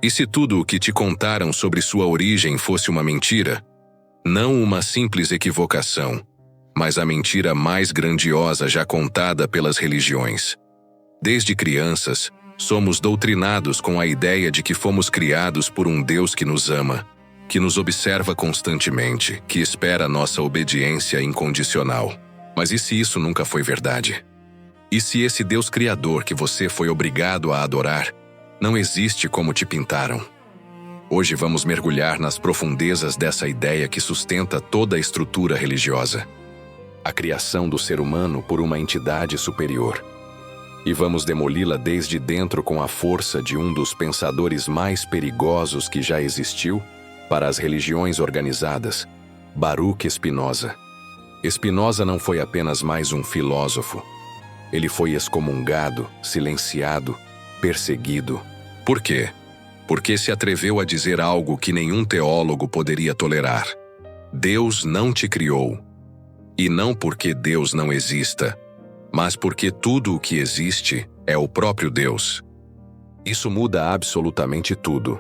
E se tudo o que te contaram sobre sua origem fosse uma mentira? Não uma simples equivocação, mas a mentira mais grandiosa já contada pelas religiões. Desde crianças, somos doutrinados com a ideia de que fomos criados por um Deus que nos ama, que nos observa constantemente, que espera nossa obediência incondicional. Mas e se isso nunca foi verdade? E se esse Deus Criador que você foi obrigado a adorar não existe como te pintaram? Hoje vamos mergulhar nas profundezas dessa ideia que sustenta toda a estrutura religiosa. A criação do ser humano por uma entidade superior. E vamos demoli-la desde dentro com a força de um dos pensadores mais perigosos que já existiu para as religiões organizadas, Baruch Spinoza. Spinoza não foi apenas mais um filósofo. Ele foi excomungado, silenciado, perseguido. Por quê? Porque se atreveu a dizer algo que nenhum teólogo poderia tolerar. Deus não te criou. E não porque Deus não exista, mas porque tudo o que existe é o próprio Deus. Isso muda absolutamente tudo.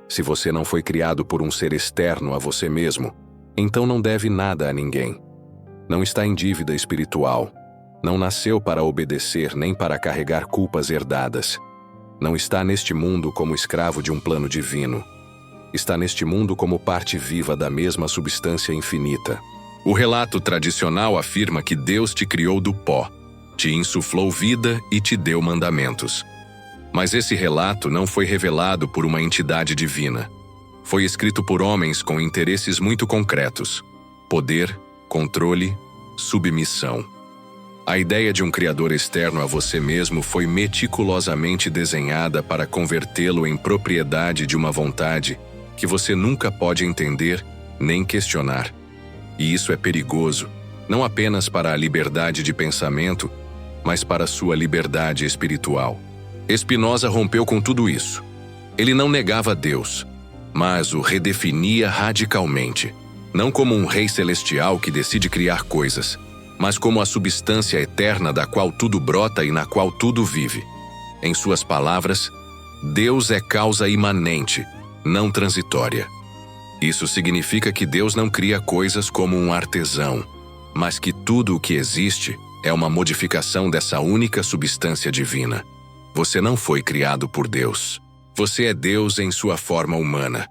Se você não foi criado por um ser externo a você mesmo, então não deve nada a ninguém. Não está em dívida espiritual. Não nasceu para obedecer nem para carregar culpas herdadas. Não está neste mundo como escravo de um plano divino. Está neste mundo como parte viva da mesma substância infinita. O relato tradicional afirma que Deus te criou do pó, te insuflou vida e te deu mandamentos. Mas esse relato não foi revelado por uma entidade divina. Foi escrito por homens com interesses muito concretos: poder, controle, submissão. A ideia de um criador externo a você mesmo foi meticulosamente desenhada para convertê-lo em propriedade de uma vontade que você nunca pode entender nem questionar. E isso é perigoso, não apenas para a liberdade de pensamento, mas para sua liberdade espiritual. Spinoza rompeu com tudo isso. Ele não negava Deus, mas o redefinia radicalmente, não como um rei celestial que decide criar coisas, mas como a substância eterna da qual tudo brota e na qual tudo vive. Em suas palavras, Deus é causa imanente, não transitória. Isso significa que Deus não cria coisas como um artesão, mas que tudo o que existe é uma modificação dessa única substância divina. Você não foi criado por Deus. Você é Deus em sua forma humana,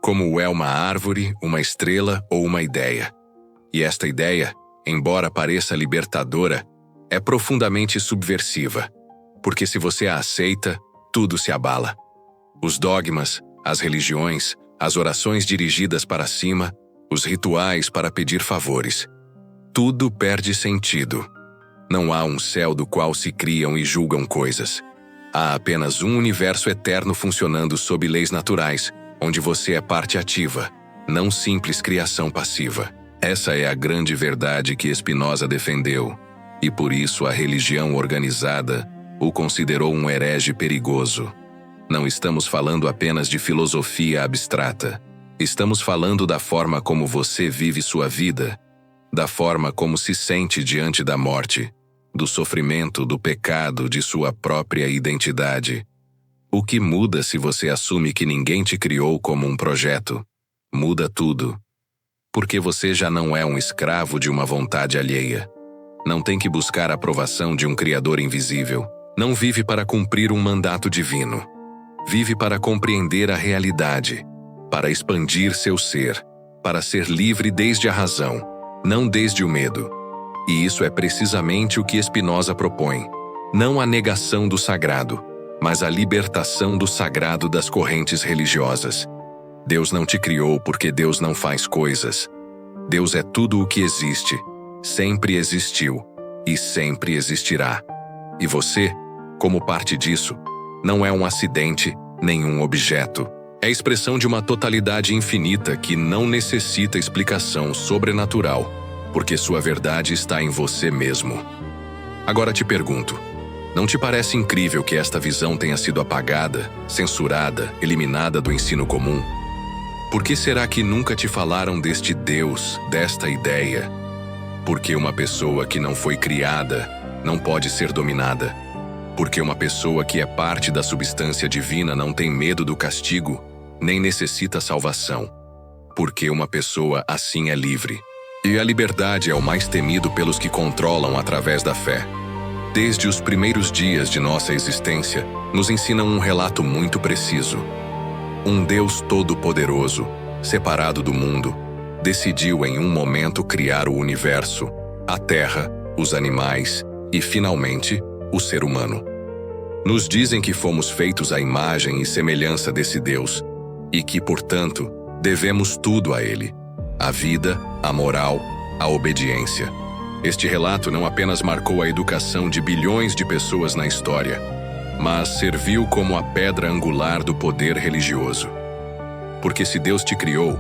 como é uma árvore, uma estrela ou uma ideia. E esta ideia, embora pareça libertadora, é profundamente subversiva, porque se você a aceita, tudo se abala. Os dogmas, as religiões, as orações dirigidas para cima, os rituais para pedir favores. Tudo perde sentido. Não há um céu do qual se criam e julgam coisas. Há apenas um universo eterno funcionando sob leis naturais, onde você é parte ativa, não simples criação passiva. Essa é a grande verdade que Spinoza defendeu, e por isso a religião organizada o considerou um herege perigoso. Não estamos falando apenas de filosofia abstrata. Estamos falando da forma como você vive sua vida, da forma como se sente diante da morte, do sofrimento, do pecado, de sua própria identidade. O que muda se você assume que ninguém te criou como um projeto? Muda tudo. Porque você já não é um escravo de uma vontade alheia. Não tem que buscar a aprovação de um Criador invisível. Não vive para cumprir um mandato divino. Vive para compreender a realidade, para expandir seu ser, para ser livre desde a razão, não desde o medo. E isso é precisamente o que Spinoza propõe. Não a negação do sagrado, mas a libertação do sagrado das correntes religiosas. Deus não te criou porque Deus não faz coisas. Deus é tudo o que existe, sempre existiu e sempre existirá. E você, como parte disso, não é um acidente, nem um objeto. É a expressão de uma totalidade infinita que não necessita explicação sobrenatural, porque sua verdade está em você mesmo. Agora te pergunto, não te parece incrível que esta visão tenha sido apagada, censurada, eliminada do ensino comum? Por que será que nunca te falaram deste Deus, desta ideia? Porque uma pessoa que não foi criada não pode ser dominada. Porque uma pessoa que é parte da substância divina não tem medo do castigo, nem necessita salvação. Porque uma pessoa assim é livre. E a liberdade é o mais temido pelos que controlam através da fé. Desde os primeiros dias de nossa existência, nos ensinam um relato muito preciso. Um Deus todo-poderoso, separado do mundo, decidiu em um momento criar o universo, a terra, os animais e, finalmente, o ser humano. Nos dizem que fomos feitos à imagem e semelhança desse Deus e que, portanto, devemos tudo a Ele: a vida, a moral, a obediência. Este relato não apenas marcou a educação de bilhões de pessoas na história, mas serviu como a pedra angular do poder religioso. Porque se Deus te criou,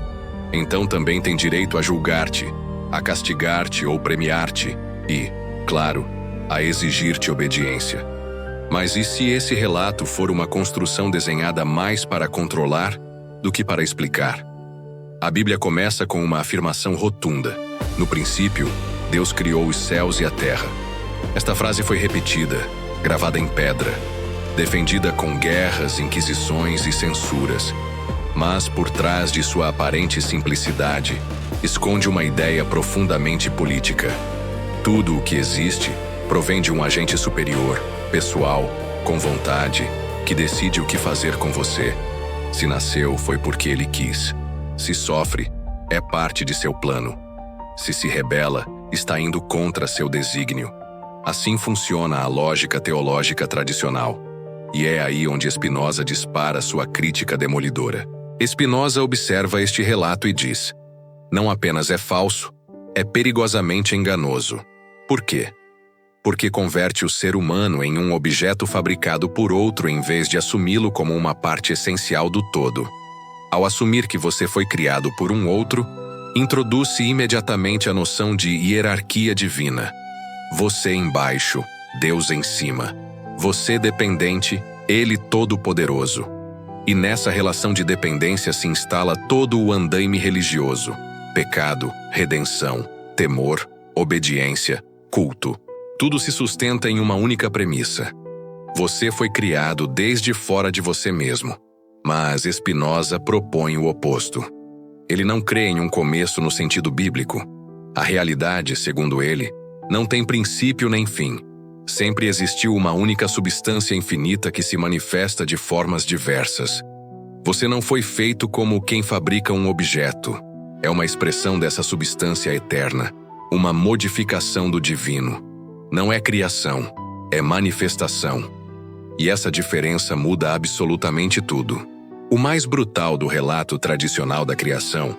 então também tem direito a julgar-te, a castigar-te ou premiar-te e, claro, a exigir-te obediência. Mas e se esse relato for uma construção desenhada mais para controlar do que para explicar? A Bíblia começa com uma afirmação rotunda. No princípio, Deus criou os céus e a terra. Esta frase foi repetida, gravada em pedra, defendida com guerras, inquisições e censuras. Mas por trás de sua aparente simplicidade, esconde uma ideia profundamente política. Tudo o que existe provém de um agente superior, pessoal, com vontade, que decide o que fazer com você. Se nasceu, foi porque ele quis. Se sofre, é parte de seu plano. Se rebela, está indo contra seu desígnio. Assim funciona a lógica teológica tradicional. E é aí onde Spinoza dispara sua crítica demolidora. Spinoza observa este relato e diz: não apenas é falso, é perigosamente enganoso. Por quê? Porque converte o ser humano em um objeto fabricado por outro em vez de assumi-lo como uma parte essencial do todo. Ao assumir que você foi criado por um outro, introduz-se imediatamente a noção de hierarquia divina. Você embaixo, Deus em cima. Você dependente, Ele todo-poderoso. E nessa relação de dependência se instala todo o andaime religioso: pecado, redenção, temor, obediência, culto. Tudo se sustenta em uma única premissa: você foi criado desde fora de você mesmo. Mas Spinoza propõe o oposto. Ele não crê em um começo no sentido bíblico. A realidade, segundo ele, não tem princípio nem fim. Sempre existiu uma única substância infinita que se manifesta de formas diversas. Você não foi feito como quem fabrica um objeto. É uma expressão dessa substância eterna, uma modificação do divino. Não é criação, é manifestação. E essa diferença muda absolutamente tudo. O mais brutal do relato tradicional da criação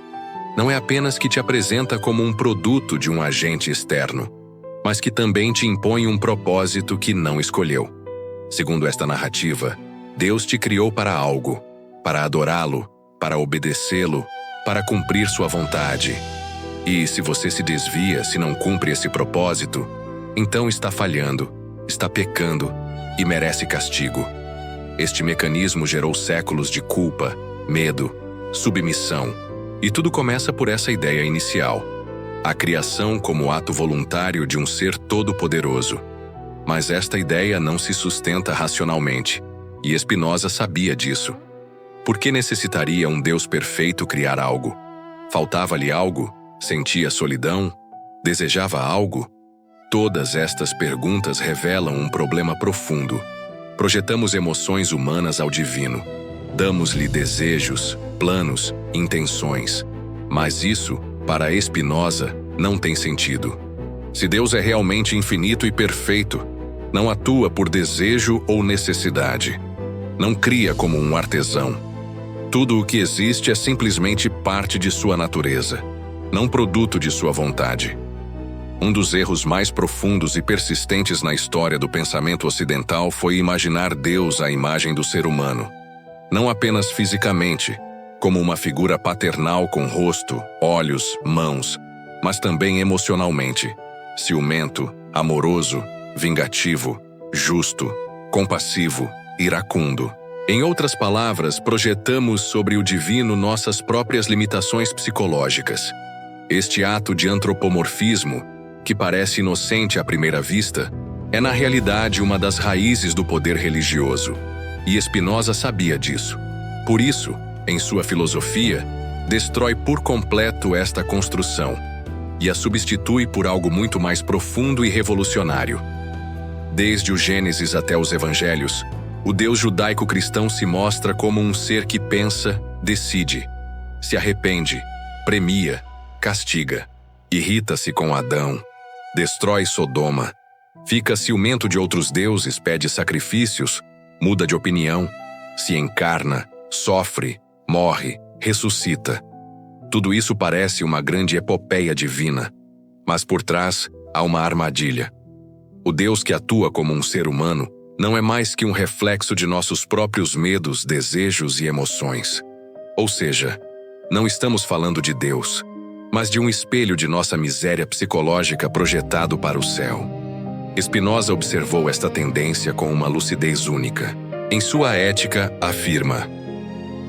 não é apenas que te apresenta como um produto de um agente externo, mas que também te impõe um propósito que não escolheu. Segundo esta narrativa, Deus te criou para algo, para adorá-lo, para obedecê-lo, para cumprir sua vontade. E se você se desvia, se não cumpre esse propósito, então está falhando, está pecando e merece castigo. Este mecanismo gerou séculos de culpa, medo, submissão, e tudo começa por essa ideia inicial: a criação como ato voluntário de um ser todo-poderoso. Mas esta ideia não se sustenta racionalmente, e Spinoza sabia disso. Por que necessitaria um Deus perfeito criar algo? Faltava-lhe algo? Sentia solidão? Desejava algo? Todas estas perguntas revelam um problema profundo. Projetamos emoções humanas ao divino. Damos-lhe desejos, planos, intenções. Mas isso, para Spinoza, não tem sentido. Se Deus é realmente infinito e perfeito, não atua por desejo ou necessidade. Não cria como um artesão. Tudo o que existe é simplesmente parte de sua natureza, não produto de sua vontade. Um dos erros mais profundos e persistentes na história do pensamento ocidental foi imaginar Deus à imagem do ser humano. Não apenas fisicamente, como uma figura paternal com rosto, olhos, mãos, mas também emocionalmente, ciumento, amoroso, vingativo, justo, compassivo, iracundo. Em outras palavras, projetamos sobre o divino nossas próprias limitações psicológicas. Este ato de antropomorfismo, que parece inocente à primeira vista, É na realidade uma das raízes do poder religioso, e Spinoza sabia disso. Por isso, em sua filosofia, destrói por completo esta construção e a substitui por algo muito mais profundo e revolucionário. Desde o Gênesis até os Evangelhos, o Deus judaico-cristão se mostra como um ser que pensa, decide, se arrepende, premia, castiga, irrita-se com Adão, destrói Sodoma, fica ciumento de outros deuses, pede sacrifícios, muda de opinião, se encarna, sofre, morre, ressuscita. Tudo isso parece uma grande epopeia divina, mas por trás há uma armadilha. O Deus que atua como um ser humano não é mais que um reflexo de nossos próprios medos, desejos e emoções. Ou seja, não estamos falando de Deus, mas de um espelho de nossa miséria psicológica projetado para o céu. Spinoza observou esta tendência com uma lucidez única. Em sua Ética, afirma: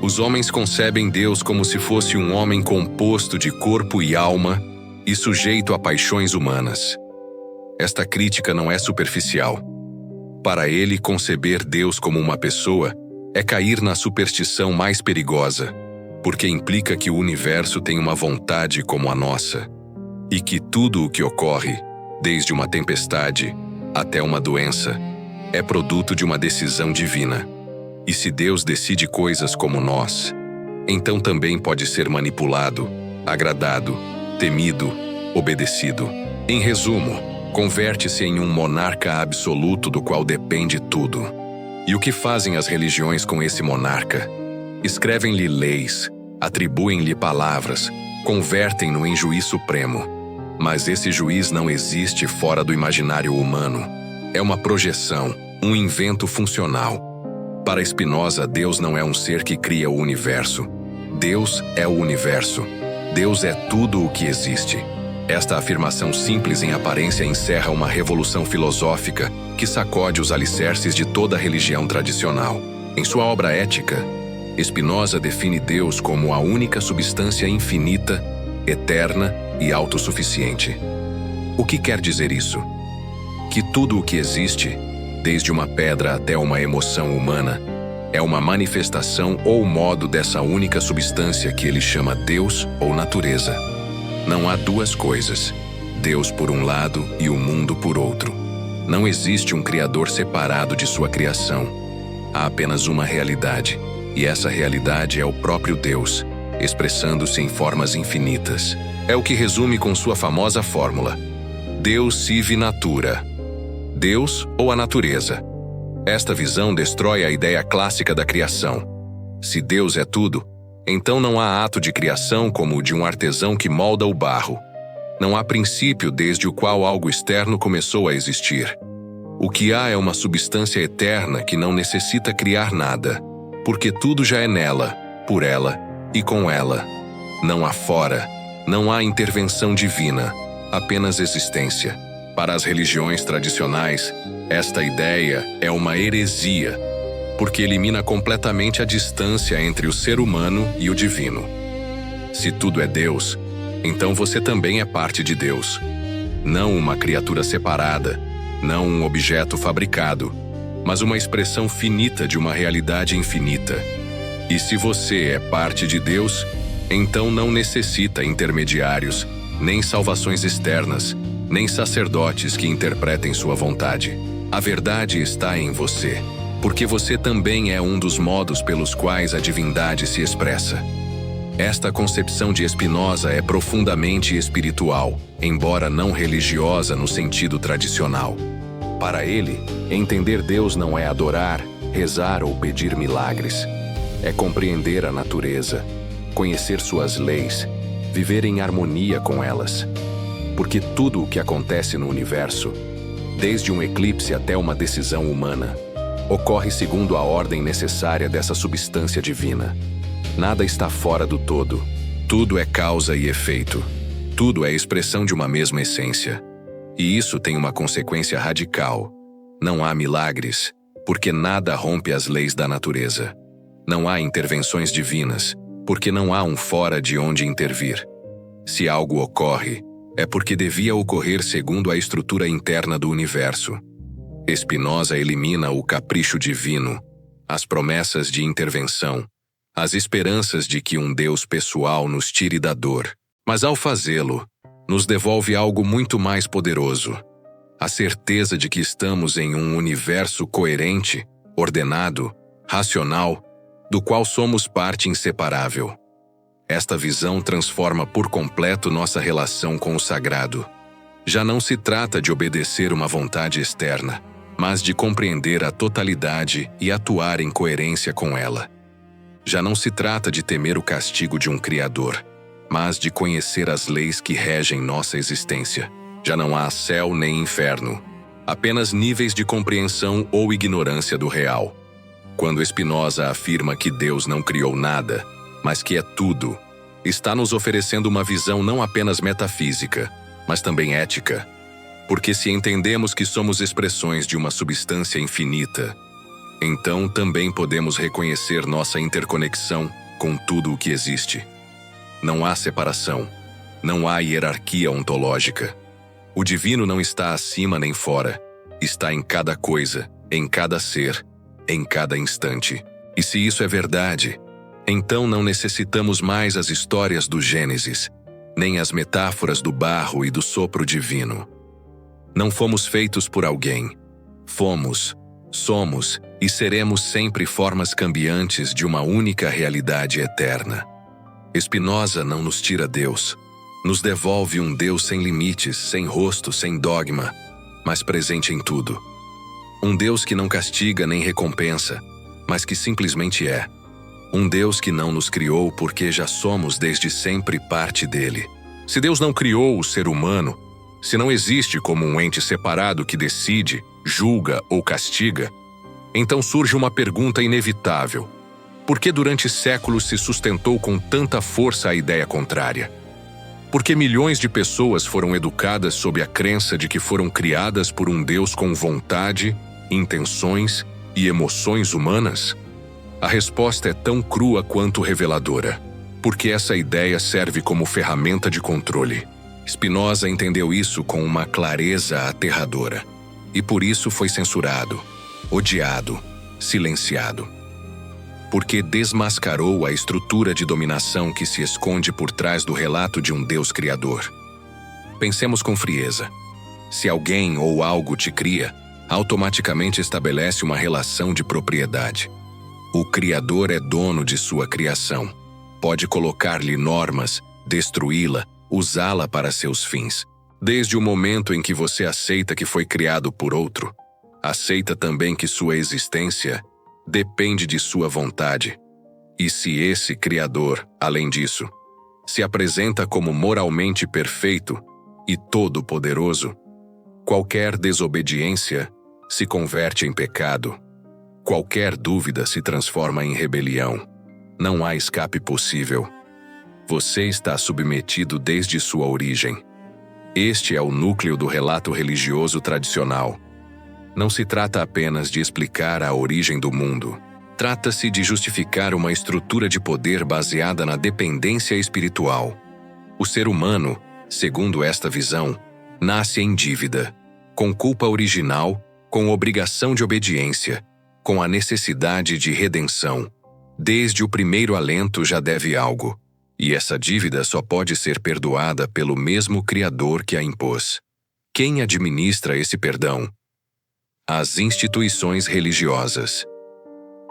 os homens concebem Deus como se fosse um homem composto de corpo e alma e sujeito a paixões humanas. Esta crítica não é superficial. Para ele, conceber Deus como uma pessoa é cair na superstição mais perigosa, porque implica que o universo tem uma vontade como a nossa, e que tudo o que ocorre, desde uma tempestade até uma doença, é produto de uma decisão divina. E se Deus decide coisas como nós, então também pode ser manipulado, agradado, temido, obedecido. Em resumo, converte-se em um monarca absoluto do qual depende tudo. E o que fazem as religiões com esse monarca? Escrevem-lhe leis, atribuem-lhe palavras, convertem-no em juiz supremo. Mas esse juiz não existe fora do imaginário humano. É uma projeção, um invento funcional. Para Spinoza, Deus não é um ser que cria o universo. Deus é o universo. Deus é tudo o que existe. Esta afirmação simples em aparência encerra uma revolução filosófica que sacode os alicerces de toda a religião tradicional. Em sua obra Ética, Spinoza define Deus como a única substância infinita, eterna e autossuficiente. O que quer dizer isso? Que tudo o que existe, desde uma pedra até uma emoção humana, é uma manifestação ou modo dessa única substância que ele chama Deus ou natureza. Não há duas coisas, Deus por um lado e o mundo por outro. Não existe um Criador separado de sua criação. Há apenas uma realidade, e essa realidade é o próprio Deus, expressando-se em formas infinitas. É o que resume com sua famosa fórmula: Deus sive natura. Deus ou a natureza. Esta visão destrói a ideia clássica da criação. Se Deus é tudo, então não há ato de criação como o de um artesão que molda o barro. Não há princípio desde o qual algo externo começou a existir. O que há é uma substância eterna que não necessita criar nada, porque tudo já é nela, por ela e com ela. Não há fora, não há intervenção divina, apenas existência. Para as religiões tradicionais, esta ideia é uma heresia, porque elimina completamente a distância entre o ser humano e o divino. Se tudo é Deus, então você também é parte de Deus. Não uma criatura separada, não um objeto fabricado, mas uma expressão finita de uma realidade infinita. E se você é parte de Deus, então não necessita intermediários, nem salvações externas, nem sacerdotes que interpretem sua vontade. A verdade está em você, porque você também é um dos modos pelos quais a divindade se expressa. Esta concepção de Spinoza é profundamente espiritual, embora não religiosa no sentido tradicional. Para ele, entender Deus não é adorar, rezar ou pedir milagres. É compreender a natureza, conhecer suas leis, viver em harmonia com elas. Porque tudo o que acontece no universo, desde um eclipse até uma decisão humana, ocorre segundo a ordem necessária dessa substância divina. Nada está fora do todo. Tudo é causa e efeito. Tudo é expressão de uma mesma essência. E isso tem uma consequência radical. Não há milagres, porque nada rompe as leis da natureza. Não há intervenções divinas, porque não há um fora de onde intervir. Se algo ocorre, é porque devia ocorrer segundo a estrutura interna do universo. Spinoza elimina o capricho divino, as promessas de intervenção, as esperanças de que um Deus pessoal nos tire da dor. Mas ao fazê-lo, nos devolve algo muito mais poderoso: a certeza de que estamos em um universo coerente, ordenado, racional, do qual somos parte inseparável. Esta visão transforma por completo nossa relação com o sagrado. Já não se trata de obedecer uma vontade externa, mas de compreender a totalidade e atuar em coerência com ela. Já não se trata de temer o castigo de um Criador, mas de conhecer as leis que regem nossa existência. Já não há céu nem inferno, apenas níveis de compreensão ou ignorância do real. Quando Spinoza afirma que Deus não criou nada, mas que é tudo, está nos oferecendo uma visão não apenas metafísica, mas também ética. Porque se entendemos que somos expressões de uma substância infinita, então também podemos reconhecer nossa interconexão com tudo o que existe. Não há separação, não há hierarquia ontológica. O divino não está acima nem fora, está em cada coisa, em cada ser, em cada instante. E se isso é verdade, então não necessitamos mais as histórias do Gênesis, nem as metáforas do barro e do sopro divino. Não fomos feitos por alguém. Fomos, somos e seremos sempre formas cambiantes de uma única realidade eterna. Spinoza não nos tira Deus. Nos devolve um Deus sem limites, sem rosto, sem dogma, mas presente em tudo. Um Deus que não castiga nem recompensa, mas que simplesmente é. Um Deus que não nos criou porque já somos desde sempre parte dele. Se Deus não criou o ser humano, se não existe como um ente separado que decide, julga ou castiga, então surge uma pergunta inevitável: por que durante séculos se sustentou com tanta força a ideia contrária? Por que milhões de pessoas foram educadas sob a crença de que foram criadas por um Deus com vontade, intenções e emoções humanas? A resposta é tão crua quanto reveladora, porque essa ideia serve como ferramenta de controle. Spinoza entendeu isso com uma clareza aterradora, e por isso foi censurado, odiado, silenciado. Porque desmascarou a estrutura de dominação que se esconde por trás do relato de um Deus criador. Pensemos com frieza. Se alguém ou algo te cria, automaticamente estabelece uma relação de propriedade. O Criador é dono de sua criação. Pode colocar-lhe normas, destruí-la, usá-la para seus fins. Desde o momento em que você aceita que foi criado por outro, aceita também que sua existência depende de sua vontade. E se esse Criador, além disso, se apresenta como moralmente perfeito e todo-poderoso, qualquer desobediência se converte em pecado. Qualquer dúvida se transforma em rebelião. Não há escape possível. Você está submetido desde sua origem. Este é o núcleo do relato religioso tradicional. Não se trata apenas de explicar a origem do mundo. Trata-se de justificar uma estrutura de poder baseada na dependência espiritual. O ser humano, segundo esta visão, nasce em dívida, com culpa original, com obrigação de obediência, com a necessidade de redenção. Desde o primeiro alento já deve algo, e essa dívida só pode ser perdoada pelo mesmo Criador que a impôs. Quem administra esse perdão? As instituições religiosas.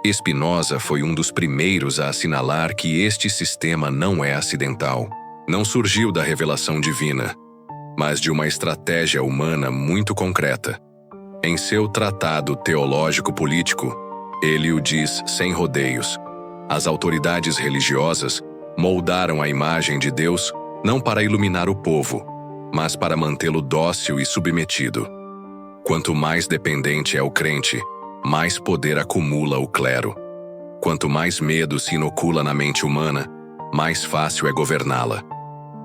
Spinoza foi um dos primeiros a assinalar que este sistema não é acidental. Não surgiu da revelação divina, mas de uma estratégia humana muito concreta. Em seu tratado teológico-político, ele o diz sem rodeios: as autoridades religiosas moldaram a imagem de Deus não para iluminar o povo, mas para mantê-lo dócil e submetido. Quanto mais dependente é o crente, mais poder acumula o clero. Quanto mais medo se inocula na mente humana, mais fácil é governá-la.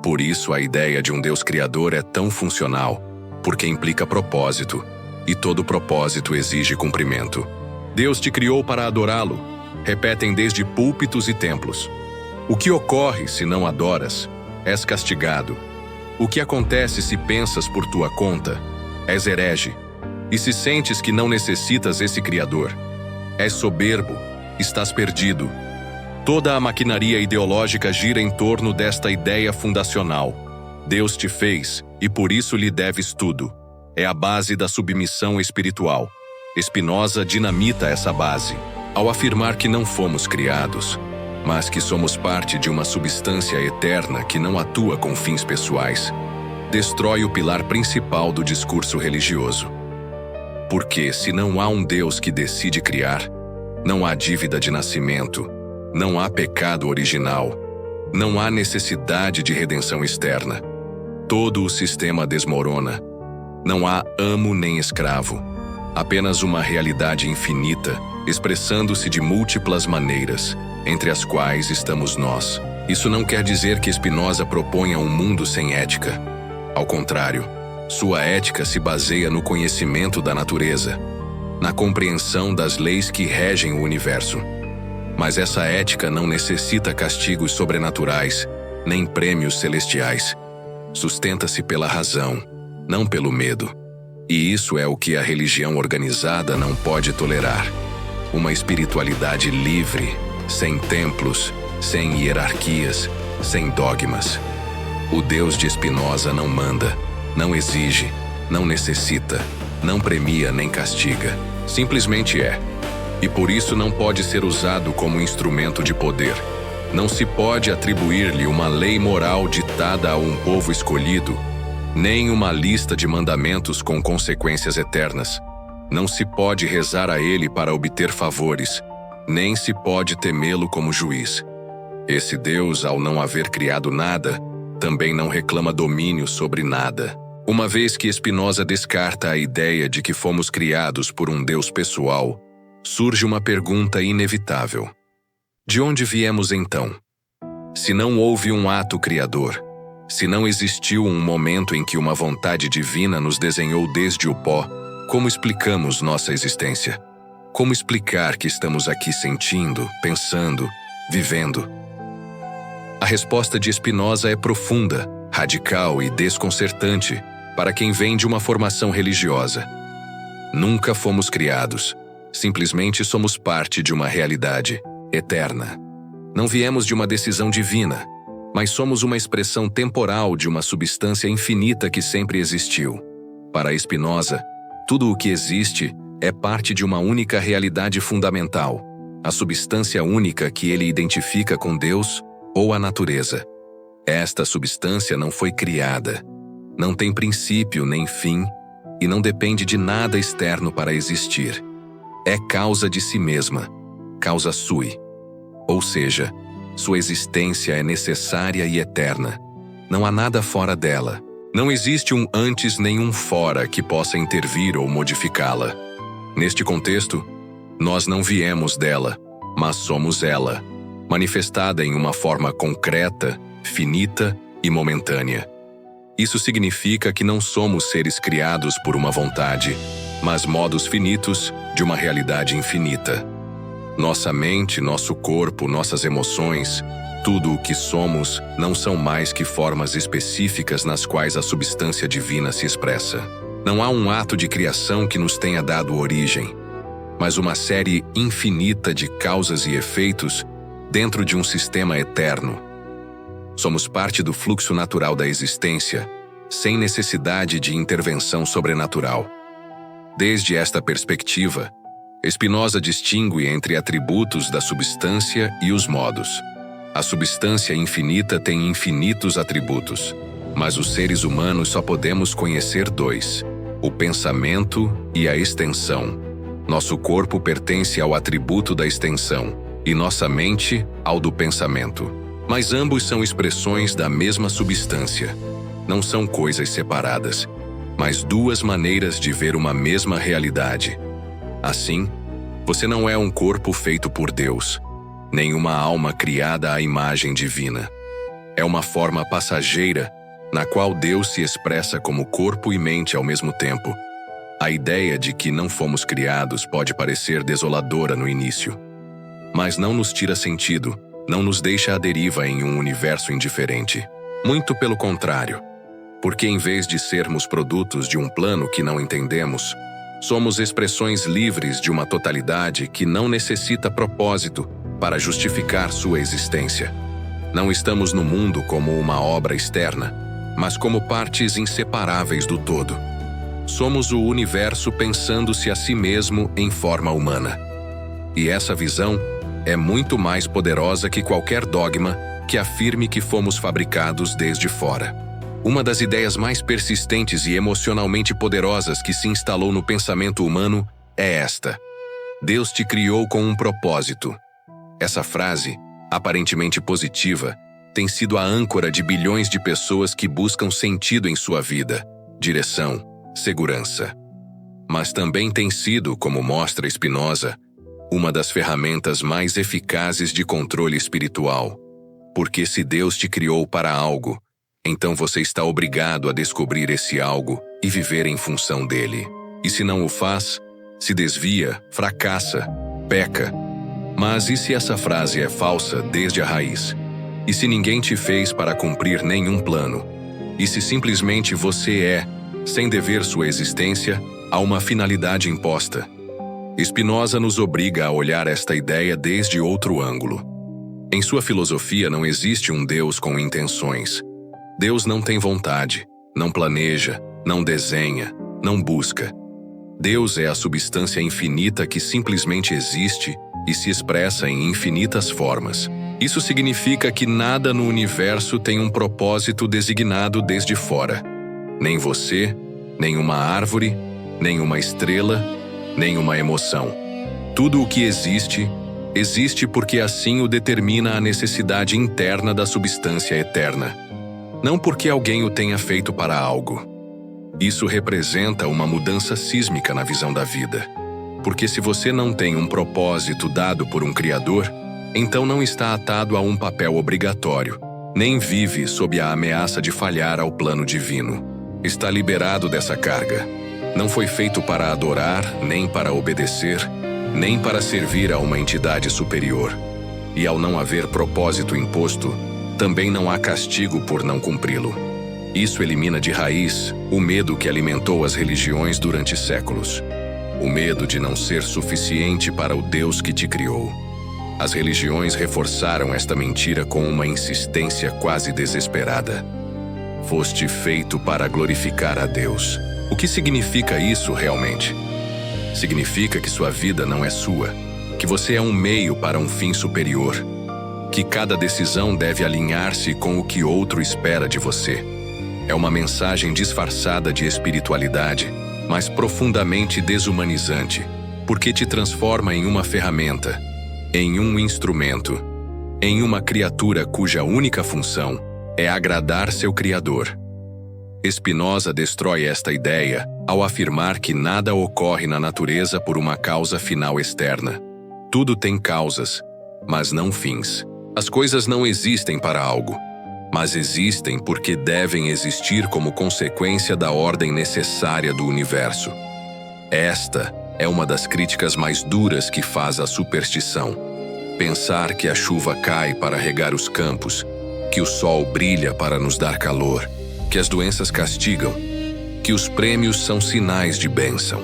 Por isso a ideia de um Deus criador é tão funcional, porque implica propósito, e todo propósito exige cumprimento. Deus te criou para adorá-lo, repetem desde púlpitos e templos. O que ocorre se não adoras? És castigado. O que acontece se pensas por tua conta? És herege. E se sentes que não necessitas esse Criador, és soberbo, estás perdido. Toda a maquinaria ideológica gira em torno desta ideia fundacional. Deus te fez e por isso lhe deves tudo. É a base da submissão espiritual. Spinoza dinamita essa base, ao afirmar que não fomos criados, mas que somos parte de uma substância eterna que não atua com fins pessoais. Destrói o pilar principal do discurso religioso. Porque, se não há um Deus que decide criar, não há dívida de nascimento, não há pecado original, não há necessidade de redenção externa. Todo o sistema desmorona. Não há amo nem escravo. Apenas uma realidade infinita, expressando-se de múltiplas maneiras, entre as quais estamos nós. Isso não quer dizer que Spinoza proponha um mundo sem ética. Ao contrário, sua ética se baseia no conhecimento da natureza, na compreensão das leis que regem o universo. Mas essa ética não necessita castigos sobrenaturais, nem prêmios celestiais. Sustenta-se pela razão, não pelo medo. E isso é o que a religião organizada não pode tolerar. Uma espiritualidade livre, sem templos, sem hierarquias, sem dogmas. O Deus de Spinoza não manda, não exige, não necessita, não premia nem castiga. Simplesmente é. E por isso não pode ser usado como instrumento de poder. Não se pode atribuir-lhe uma lei moral ditada a um povo escolhido, nem uma lista de mandamentos com consequências eternas. Não se pode rezar a ele para obter favores, nem se pode temê-lo como juiz. Esse Deus, ao não haver criado nada, também não reclama domínio sobre nada. Uma vez que Spinoza descarta a ideia de que fomos criados por um Deus pessoal, surge uma pergunta inevitável. De onde viemos então? Se não houve um ato criador, se não existiu um momento em que uma vontade divina nos desenhou desde o pó, como explicamos nossa existência? Como explicar que estamos aqui sentindo, pensando, vivendo? A resposta de Spinoza é profunda, radical e desconcertante para quem vem de uma formação religiosa. Nunca fomos criados. Simplesmente somos parte de uma realidade eterna. Não viemos de uma decisão divina, mas somos uma expressão temporal de uma substância infinita que sempre existiu. Para Spinoza, tudo o que existe é parte de uma única realidade fundamental, a substância única que ele identifica com Deus ou a natureza. Esta substância não foi criada, não tem princípio nem fim e não depende de nada externo para existir. É causa de si mesma, causa sui. Ou seja, sua existência é necessária e eterna. Não há nada fora dela. Não existe um antes nem um fora que possa intervir ou modificá-la. Neste contexto, nós não viemos dela, mas somos ela, manifestada em uma forma concreta, finita e momentânea. Isso significa que não somos seres criados por uma vontade, mas modos finitos de uma realidade infinita. Nossa mente, nosso corpo, nossas emoções, tudo o que somos não são mais que formas específicas nas quais a substância divina se expressa. Não há um ato de criação que nos tenha dado origem, mas uma série infinita de causas e efeitos dentro de um sistema eterno. Somos parte do fluxo natural da existência, sem necessidade de intervenção sobrenatural. Desde esta perspectiva, Spinoza distingue entre atributos da substância e os modos. A substância infinita tem infinitos atributos, mas os seres humanos só podemos conhecer dois: o pensamento e a extensão. Nosso corpo pertence ao atributo da extensão e nossa mente ao do pensamento. Mas ambos são expressões da mesma substância. Não são coisas separadas, mas duas maneiras de ver uma mesma realidade. Assim, você não é um corpo feito por Deus, nem uma alma criada à imagem divina. É uma forma passageira, na qual Deus se expressa como corpo e mente ao mesmo tempo. A ideia de que não fomos criados pode parecer desoladora no início, mas não nos tira sentido, não nos deixa à deriva em um universo indiferente. Muito pelo contrário, porque em vez de sermos produtos de um plano que não entendemos, Somos expressões livres de uma totalidade que não necessita propósito para justificar sua existência. Não estamos no mundo como uma obra externa, mas como partes inseparáveis do todo. Somos o universo pensando-se a si mesmo em forma humana. E essa visão é muito mais poderosa que qualquer dogma que afirme que fomos fabricados desde fora. Uma das ideias mais persistentes e emocionalmente poderosas que se instalou no pensamento humano é esta: Deus te criou com um propósito. Essa frase, aparentemente positiva, tem sido a âncora de bilhões de pessoas que buscam sentido em sua vida, direção, segurança. Mas também tem sido, como mostra Spinoza, uma das ferramentas mais eficazes de controle espiritual. Porque se Deus te criou para algo, então você está obrigado a descobrir esse algo e viver em função dele. E se não o faz, se desvia, fracassa, peca. Mas e se essa frase é falsa desde a raiz? E se ninguém te fez para cumprir nenhum plano? E se simplesmente você é, sem dever sua existência, a uma finalidade imposta? Spinoza nos obriga a olhar esta ideia desde outro ângulo. Em sua filosofia não existe um Deus com intenções. Deus não tem vontade, não planeja, não desenha, não busca. Deus é a substância infinita que simplesmente existe e se expressa em infinitas formas. Isso significa que nada no universo tem um propósito designado desde fora. Nem você, nem uma árvore, nem uma estrela, nem uma emoção. Tudo o que existe, existe porque assim o determina a necessidade interna da substância eterna. Não porque alguém o tenha feito para algo. Isso representa uma mudança sísmica na visão da vida. Porque se você não tem um propósito dado por um Criador, então não está atado a um papel obrigatório, nem vive sob a ameaça de falhar ao plano divino. Está liberado dessa carga. Não foi feito para adorar, nem para obedecer, nem para servir a uma entidade superior. E ao não haver propósito imposto, também não há castigo por não cumpri-lo. Isso elimina de raiz o medo que alimentou as religiões durante séculos. O medo de não ser suficiente para o Deus que te criou. As religiões reforçaram esta mentira com uma insistência quase desesperada. Foste feito para glorificar a Deus. O que significa isso realmente? Significa que sua vida não é sua, que você é um meio para um fim superior, que cada decisão deve alinhar-se com o que outro espera de você. É uma mensagem disfarçada de espiritualidade, mas profundamente desumanizante, porque te transforma em uma ferramenta, em um instrumento, em uma criatura cuja única função é agradar seu Criador. Spinoza destrói esta ideia ao afirmar que nada ocorre na natureza por uma causa final externa. Tudo tem causas, mas não fins. As coisas não existem para algo, mas existem porque devem existir como consequência da ordem necessária do universo. Esta é uma das críticas mais duras que faz a superstição. Pensar que a chuva cai para regar os campos, que o sol brilha para nos dar calor, que as doenças castigam, que os prêmios são sinais de bênção.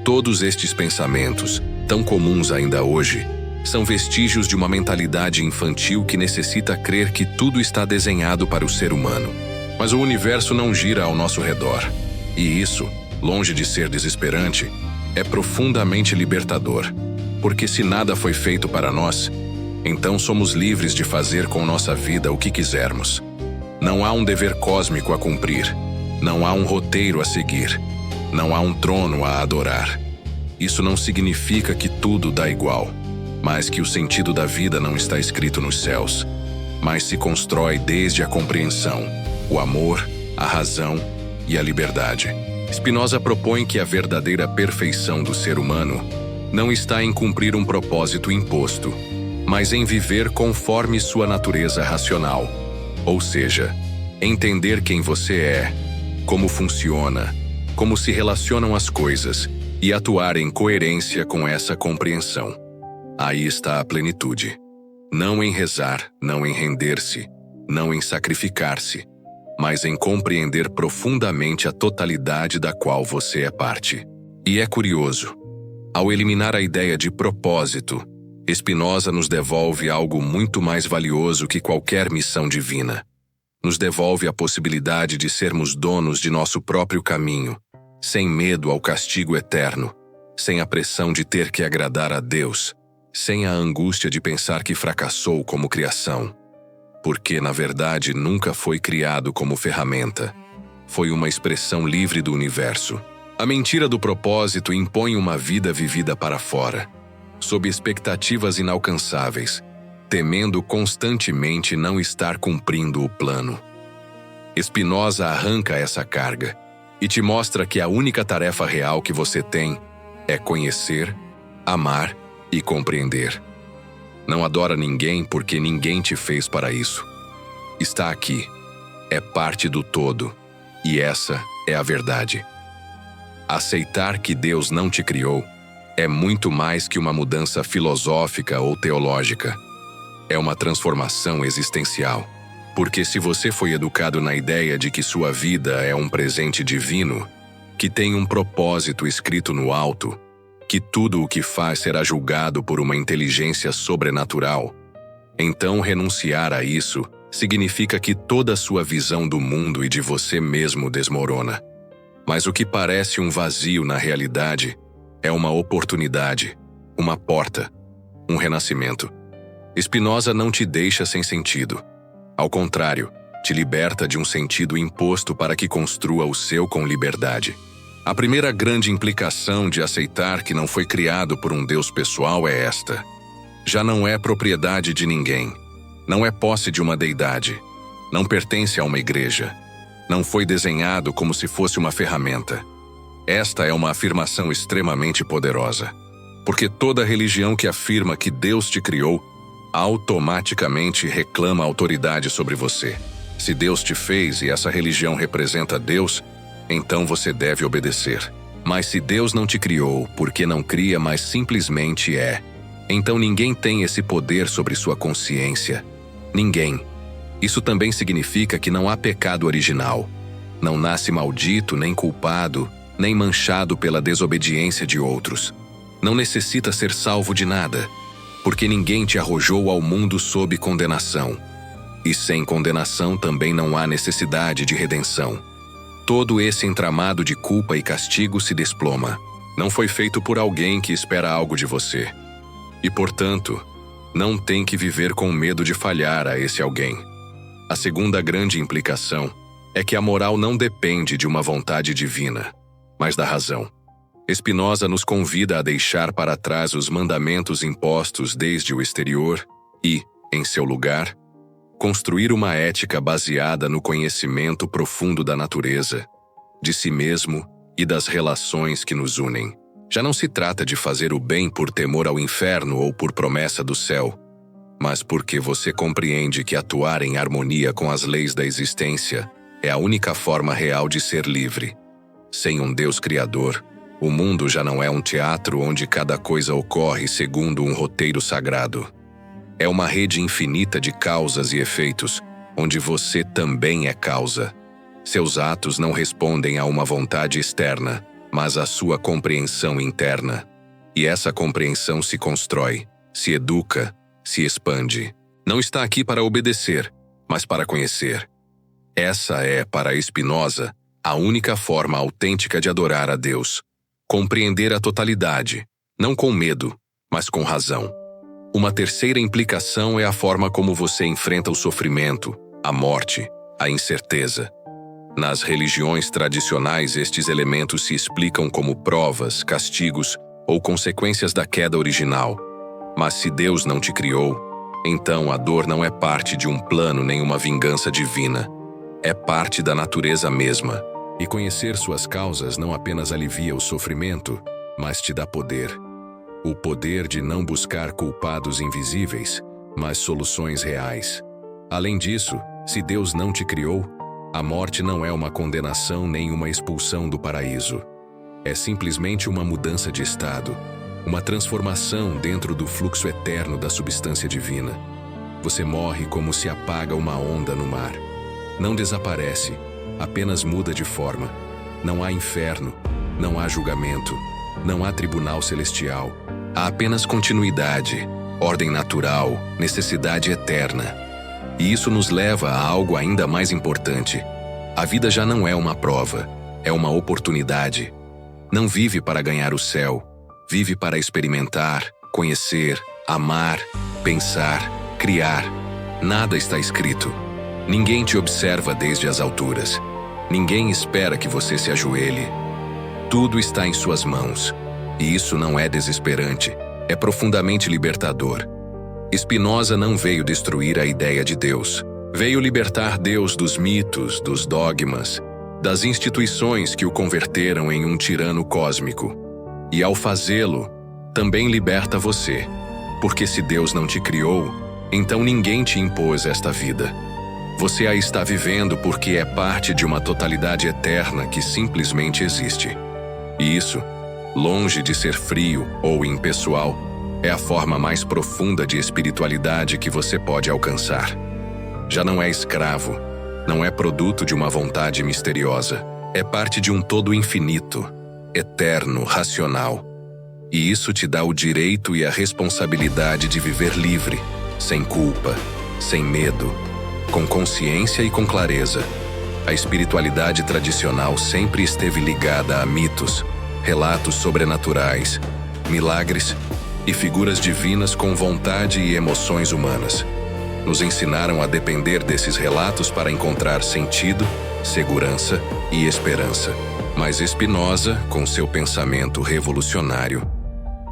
Todos estes pensamentos, tão comuns ainda hoje, são vestígios de uma mentalidade infantil que necessita crer que tudo está desenhado para o ser humano. Mas o universo não gira ao nosso redor. E isso, longe de ser desesperante, é profundamente libertador. Porque se nada foi feito para nós, então somos livres de fazer com nossa vida o que quisermos. Não há um dever cósmico a cumprir. Não há um roteiro a seguir. Não há um trono a adorar. Isso não significa que tudo dá igual, mas que o sentido da vida não está escrito nos céus, mas se constrói desde a compreensão, o amor, a razão e a liberdade. Spinoza propõe que a verdadeira perfeição do ser humano não está em cumprir um propósito imposto, mas em viver conforme sua natureza racional, ou seja, entender quem você é, como funciona, como se relacionam as coisas e atuar em coerência com essa compreensão. Aí está a plenitude. Não em rezar, não em render-se, não em sacrificar-se, mas em compreender profundamente a totalidade da qual você é parte. E é curioso. Ao eliminar a ideia de propósito, Spinoza nos devolve algo muito mais valioso que qualquer missão divina. Nos devolve a possibilidade de sermos donos de nosso próprio caminho, sem medo ao castigo eterno, sem a pressão de ter que agradar a Deus, sem a angústia de pensar que fracassou como criação. Porque, na verdade, nunca foi criado como ferramenta. Foi uma expressão livre do universo. A mentira do propósito impõe uma vida vivida para fora, sob expectativas inalcançáveis, temendo constantemente não estar cumprindo o plano. Spinoza arranca essa carga e te mostra que a única tarefa real que você tem é conhecer, amar e compreender. Não adora ninguém porque ninguém te fez para isso. Está aqui, é parte do todo, e essa é a verdade. Aceitar que Deus não te criou é muito mais que uma mudança filosófica ou teológica. É uma transformação existencial. Porque se você foi educado na ideia de que sua vida é um presente divino, que tem um propósito escrito no alto, que tudo o que faz será julgado por uma inteligência sobrenatural, então renunciar a isso significa que toda a sua visão do mundo e de você mesmo desmorona. Mas o que parece um vazio na realidade é uma oportunidade, uma porta, um renascimento. Spinoza não te deixa sem sentido. Ao contrário, te liberta de um sentido imposto para que construa o seu com liberdade. A primeira grande implicação de aceitar que não foi criado por um Deus pessoal é esta: já não é propriedade de ninguém, não é posse de uma deidade, não pertence a uma igreja, não foi desenhado como se fosse uma ferramenta. Esta é uma afirmação extremamente poderosa, porque toda religião que afirma que Deus te criou automaticamente reclama autoridade sobre você. Se Deus te fez e essa religião representa Deus, então você deve obedecer. Mas se Deus não te criou, porque não cria, mas simplesmente é, então ninguém tem esse poder sobre sua consciência. Ninguém. Isso também significa que não há pecado original. Não nasce maldito, nem culpado, nem manchado pela desobediência de outros. Não necessita ser salvo de nada, porque ninguém te arrojou ao mundo sob condenação. E sem condenação também não há necessidade de redenção. Todo esse entramado de culpa e castigo se desploma. Não foi feito por alguém que espera algo de você. E, portanto, não tem que viver com medo de falhar a esse alguém. A segunda grande implicação é que a moral não depende de uma vontade divina, mas da razão. Spinoza nos convida a deixar para trás os mandamentos impostos desde o exterior e, em seu lugar, construir uma ética baseada no conhecimento profundo da natureza, de si mesmo e das relações que nos unem. Já não se trata de fazer o bem por temor ao inferno ou por promessa do céu, mas porque você compreende que atuar em harmonia com as leis da existência é a única forma real de ser livre. Sem um Deus criador, o mundo já não é um teatro onde cada coisa ocorre segundo um roteiro sagrado. É uma rede infinita de causas e efeitos, onde você também é causa. Seus atos não respondem a uma vontade externa, mas à sua compreensão interna. E essa compreensão se constrói, se educa, se expande. Não está aqui para obedecer, mas para conhecer. Essa é, para Spinoza, a única forma autêntica de adorar a Deus. Compreender a totalidade, não com medo, mas com razão. Uma terceira implicação é a forma como você enfrenta o sofrimento, a morte, a incerteza. Nas religiões tradicionais, estes elementos se explicam como provas, castigos ou consequências da queda original. Mas se Deus não te criou, então a dor não é parte de um plano nem uma vingança divina. É parte da natureza mesma. E conhecer suas causas não apenas alivia o sofrimento, mas te dá poder. O poder de não buscar culpados invisíveis, mas soluções reais. Além disso, se Deus não te criou, a morte não é uma condenação nem uma expulsão do paraíso. É simplesmente uma mudança de estado, uma transformação dentro do fluxo eterno da substância divina. Você morre como se apaga uma onda no mar. Não desaparece, apenas muda de forma. Não há inferno, Não há julgamento, não há tribunal celestial. Há apenas continuidade, ordem natural, necessidade eterna. E isso nos leva a algo ainda mais importante. A vida já não é uma prova, é uma oportunidade. Não vive para ganhar o céu, vive para experimentar, conhecer, amar, pensar, criar. Nada está escrito. Ninguém te observa desde as alturas. Ninguém espera que você se ajoelhe. Tudo está em suas mãos. E isso não é desesperante, é profundamente libertador. Spinoza não veio destruir a ideia de Deus. Veio libertar Deus dos mitos, dos dogmas, das instituições que o converteram em um tirano cósmico. E ao fazê-lo, também liberta você. Porque se Deus não te criou, então ninguém te impôs esta vida. Você a está vivendo porque é parte de uma totalidade eterna que simplesmente existe. E isso, longe de ser frio ou impessoal, é a forma mais profunda de espiritualidade que você pode alcançar. Já não é escravo, não é produto de uma vontade misteriosa, é parte de um todo infinito, eterno, racional. E isso te dá o direito e a responsabilidade de viver livre, sem culpa, sem medo, com consciência e com clareza. A espiritualidade tradicional sempre esteve ligada a mitos, relatos sobrenaturais, milagres e figuras divinas com vontade e emoções humanas. Nos ensinaram a depender desses relatos para encontrar sentido, segurança e esperança. Mas Spinoza, com seu pensamento revolucionário,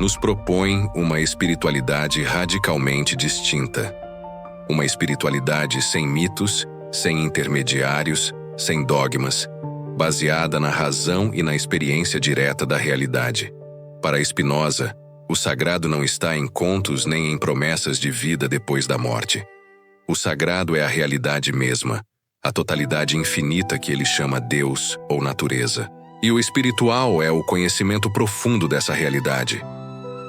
nos propõe uma espiritualidade radicalmente distinta. Uma espiritualidade sem mitos, sem intermediários, sem dogmas, baseada na razão e na experiência direta da realidade. Para Spinoza, o sagrado não está em contos nem em promessas de vida depois da morte. O sagrado é a realidade mesma, a totalidade infinita que ele chama Deus ou natureza. E o espiritual é o conhecimento profundo dessa realidade.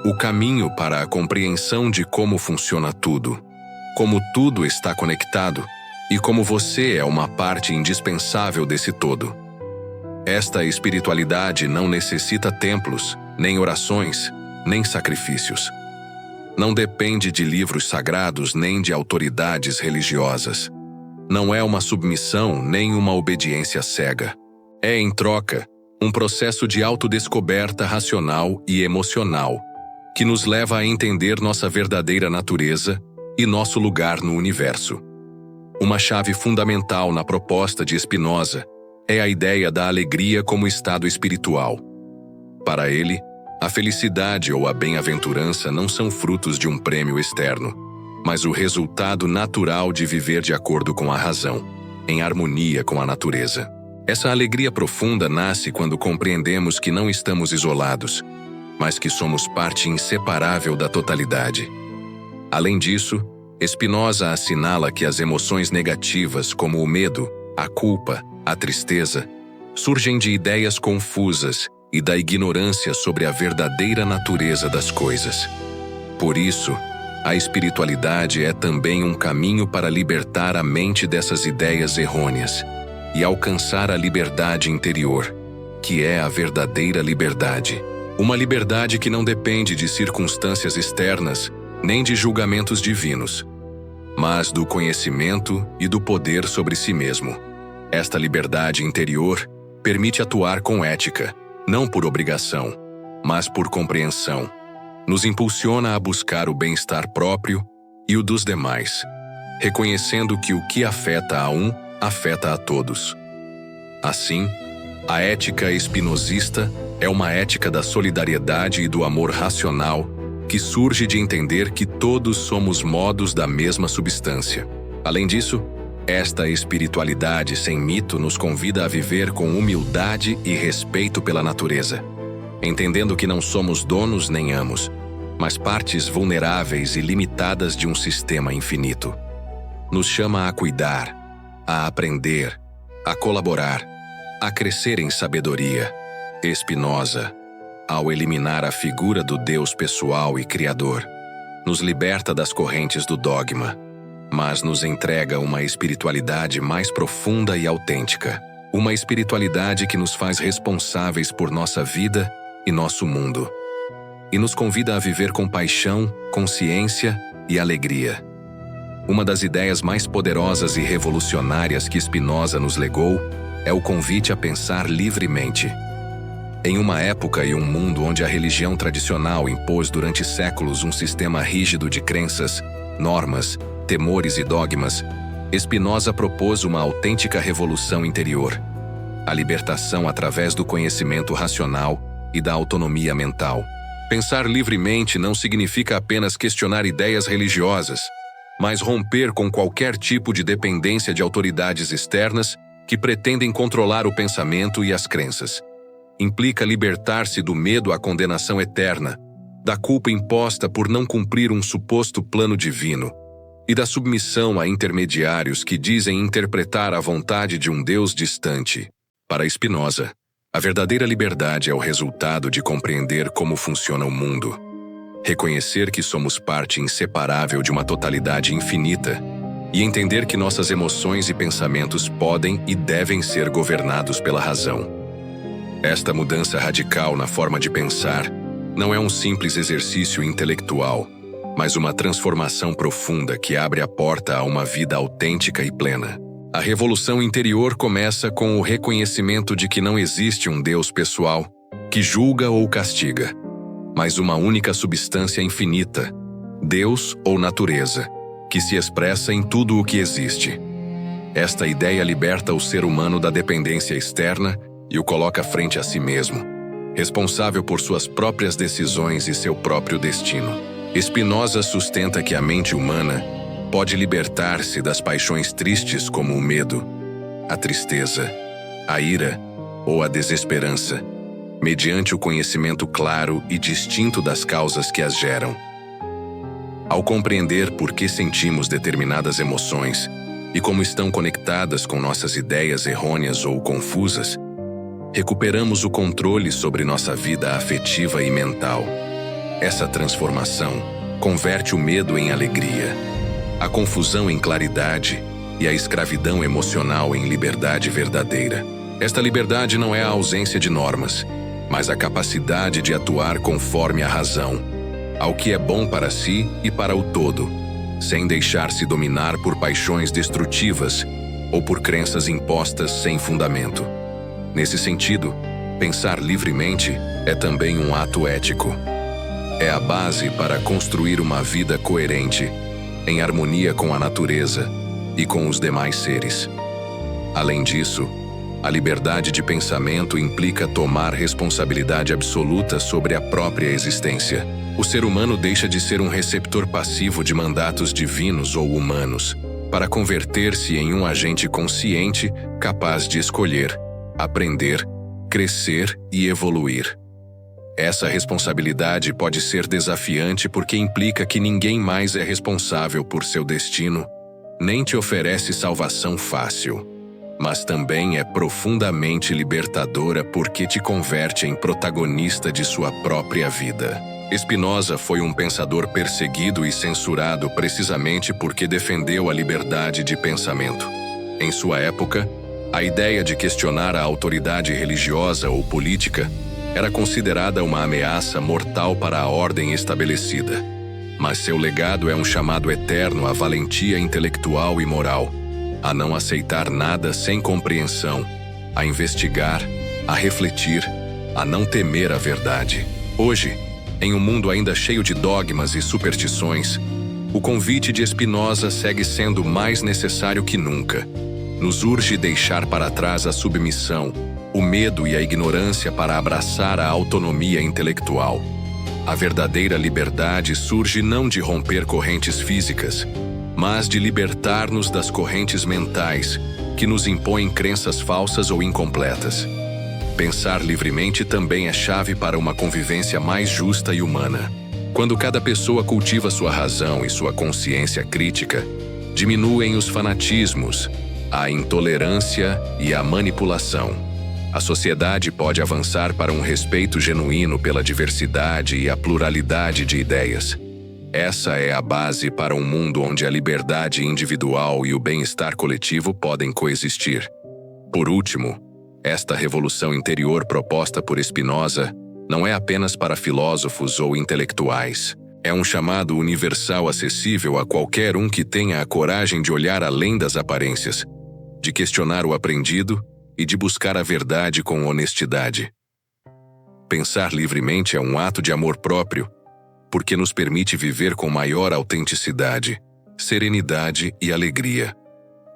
O caminho para a compreensão de como funciona tudo, como tudo está conectado e como você é uma parte indispensável desse todo. Esta espiritualidade não necessita templos, nem orações, nem sacrifícios. Não depende de livros sagrados nem de autoridades religiosas. Não é uma submissão nem uma obediência cega. É, em troca, um processo de autodescoberta racional e emocional que nos leva a entender nossa verdadeira natureza e nosso lugar no universo. Uma chave fundamental na proposta de Spinoza é a ideia da alegria como estado espiritual. Para ele, a felicidade ou a bem-aventurança não são frutos de um prêmio externo, mas o resultado natural de viver de acordo com a razão, em harmonia com a natureza. Essa alegria profunda nasce quando compreendemos que não estamos isolados, mas que somos parte inseparável da totalidade. Além disso, Spinoza assinala que as emoções negativas, como o medo, a culpa, a tristeza, surgem de ideias confusas e da ignorância sobre a verdadeira natureza das coisas. Por isso, a espiritualidade é também um caminho para libertar a mente dessas ideias errôneas e alcançar a liberdade interior, que é a verdadeira liberdade. Uma liberdade que não depende de circunstâncias externas nem de julgamentos divinos, mas do conhecimento e do poder sobre si mesmo. Esta liberdade interior permite atuar com ética, não por obrigação, mas por compreensão. Nos impulsiona a buscar o bem-estar próprio e o dos demais, reconhecendo que o que afeta a um, afeta a todos. Assim, a ética espinosista é uma ética da solidariedade e do amor racional que surge de entender que todos somos modos da mesma substância. Além disso, esta espiritualidade sem mito nos convida a viver com humildade e respeito pela natureza, entendendo que não somos donos nem amos, mas partes vulneráveis e limitadas de um sistema infinito. Nos chama a cuidar, a aprender, a colaborar, a crescer em sabedoria. Spinoza, ao eliminar a figura do Deus pessoal e criador, nos liberta das correntes do dogma, mas nos entrega uma espiritualidade mais profunda e autêntica. Uma espiritualidade que nos faz responsáveis por nossa vida e nosso mundo. E nos convida a viver com paixão, consciência e alegria. Uma das ideias mais poderosas e revolucionárias que Spinoza nos legou é o convite a pensar livremente. Em uma época e um mundo onde a religião tradicional impôs durante séculos um sistema rígido de crenças, normas, temores e dogmas, Spinoza propôs uma autêntica revolução interior. A libertação através do conhecimento racional e da autonomia mental. Pensar livremente não significa apenas questionar ideias religiosas, mas romper com qualquer tipo de dependência de autoridades externas que pretendem controlar o pensamento e as crenças. Implica libertar-se do medo à condenação eterna, da culpa imposta por não cumprir um suposto plano divino, e da submissão a intermediários que dizem interpretar a vontade de um Deus distante. Para Spinoza, a verdadeira liberdade é o resultado de compreender como funciona o mundo. Reconhecer que somos parte inseparável de uma totalidade infinita e entender que nossas emoções e pensamentos podem e devem ser governados pela razão. Esta mudança radical na forma de pensar não é um simples exercício intelectual, mas uma transformação profunda que abre a porta a uma vida autêntica e plena. A revolução interior começa com o reconhecimento de que não existe um Deus pessoal que julga ou castiga, mas uma única substância infinita, Deus ou natureza, que se expressa em tudo o que existe. Esta ideia liberta o ser humano da dependência externa e o coloca frente a si mesmo, responsável por suas próprias decisões e seu próprio destino. Spinoza sustenta que a mente humana pode libertar-se das paixões tristes como o medo, a tristeza, a ira ou a desesperança, mediante o conhecimento claro e distinto das causas que as geram. Ao compreender por que sentimos determinadas emoções e como estão conectadas com nossas ideias errôneas ou confusas, recuperamos o controle sobre nossa vida afetiva e mental. Essa transformação converte o medo em alegria, a confusão em claridade e a escravidão emocional em liberdade verdadeira. Esta liberdade não é a ausência de normas, mas a capacidade de atuar conforme a razão, ao que é bom para si e para o todo, sem deixar-se dominar por paixões destrutivas ou por crenças impostas sem fundamento. Nesse sentido, pensar livremente é também um ato ético. É a base para construir uma vida coerente, em harmonia com a natureza e com os demais seres. Além disso, a liberdade de pensamento implica tomar responsabilidade absoluta sobre a própria existência. O ser humano deixa de ser um receptor passivo de mandatos divinos ou humanos, para converter-se em um agente consciente capaz de escolher, aprender, crescer e evoluir. Essa responsabilidade pode ser desafiante porque implica que ninguém mais é responsável por seu destino, nem te oferece salvação fácil, mas também é profundamente libertadora porque te converte em protagonista de sua própria vida. Spinoza foi um pensador perseguido e censurado precisamente porque defendeu a liberdade de pensamento. Em sua época, a ideia de questionar a autoridade religiosa ou política era considerada uma ameaça mortal para a ordem estabelecida. Mas seu legado é um chamado eterno à valentia intelectual e moral, a não aceitar nada sem compreensão, a investigar, a refletir, a não temer a verdade. Hoje, em um mundo ainda cheio de dogmas e superstições, o convite de Spinoza segue sendo mais necessário que nunca. Nos urge deixar para trás a submissão, o medo e a ignorância para abraçar a autonomia intelectual. A verdadeira liberdade surge não de romper correntes físicas, mas de libertar-nos das correntes mentais que nos impõem crenças falsas ou incompletas. Pensar livremente também é chave para uma convivência mais justa e humana. Quando cada pessoa cultiva sua razão e sua consciência crítica, diminuem os fanatismos, a intolerância e a manipulação. A sociedade pode avançar para um respeito genuíno pela diversidade e a pluralidade de ideias. Essa é a base para um mundo onde a liberdade individual e o bem-estar coletivo podem coexistir. Por último, esta revolução interior proposta por Spinoza não é apenas para filósofos ou intelectuais. É um chamado universal acessível a qualquer um que tenha a coragem de olhar além das aparências, de questionar o aprendido e de buscar a verdade com honestidade. Pensar livremente é um ato de amor próprio, porque nos permite viver com maior autenticidade, serenidade e alegria.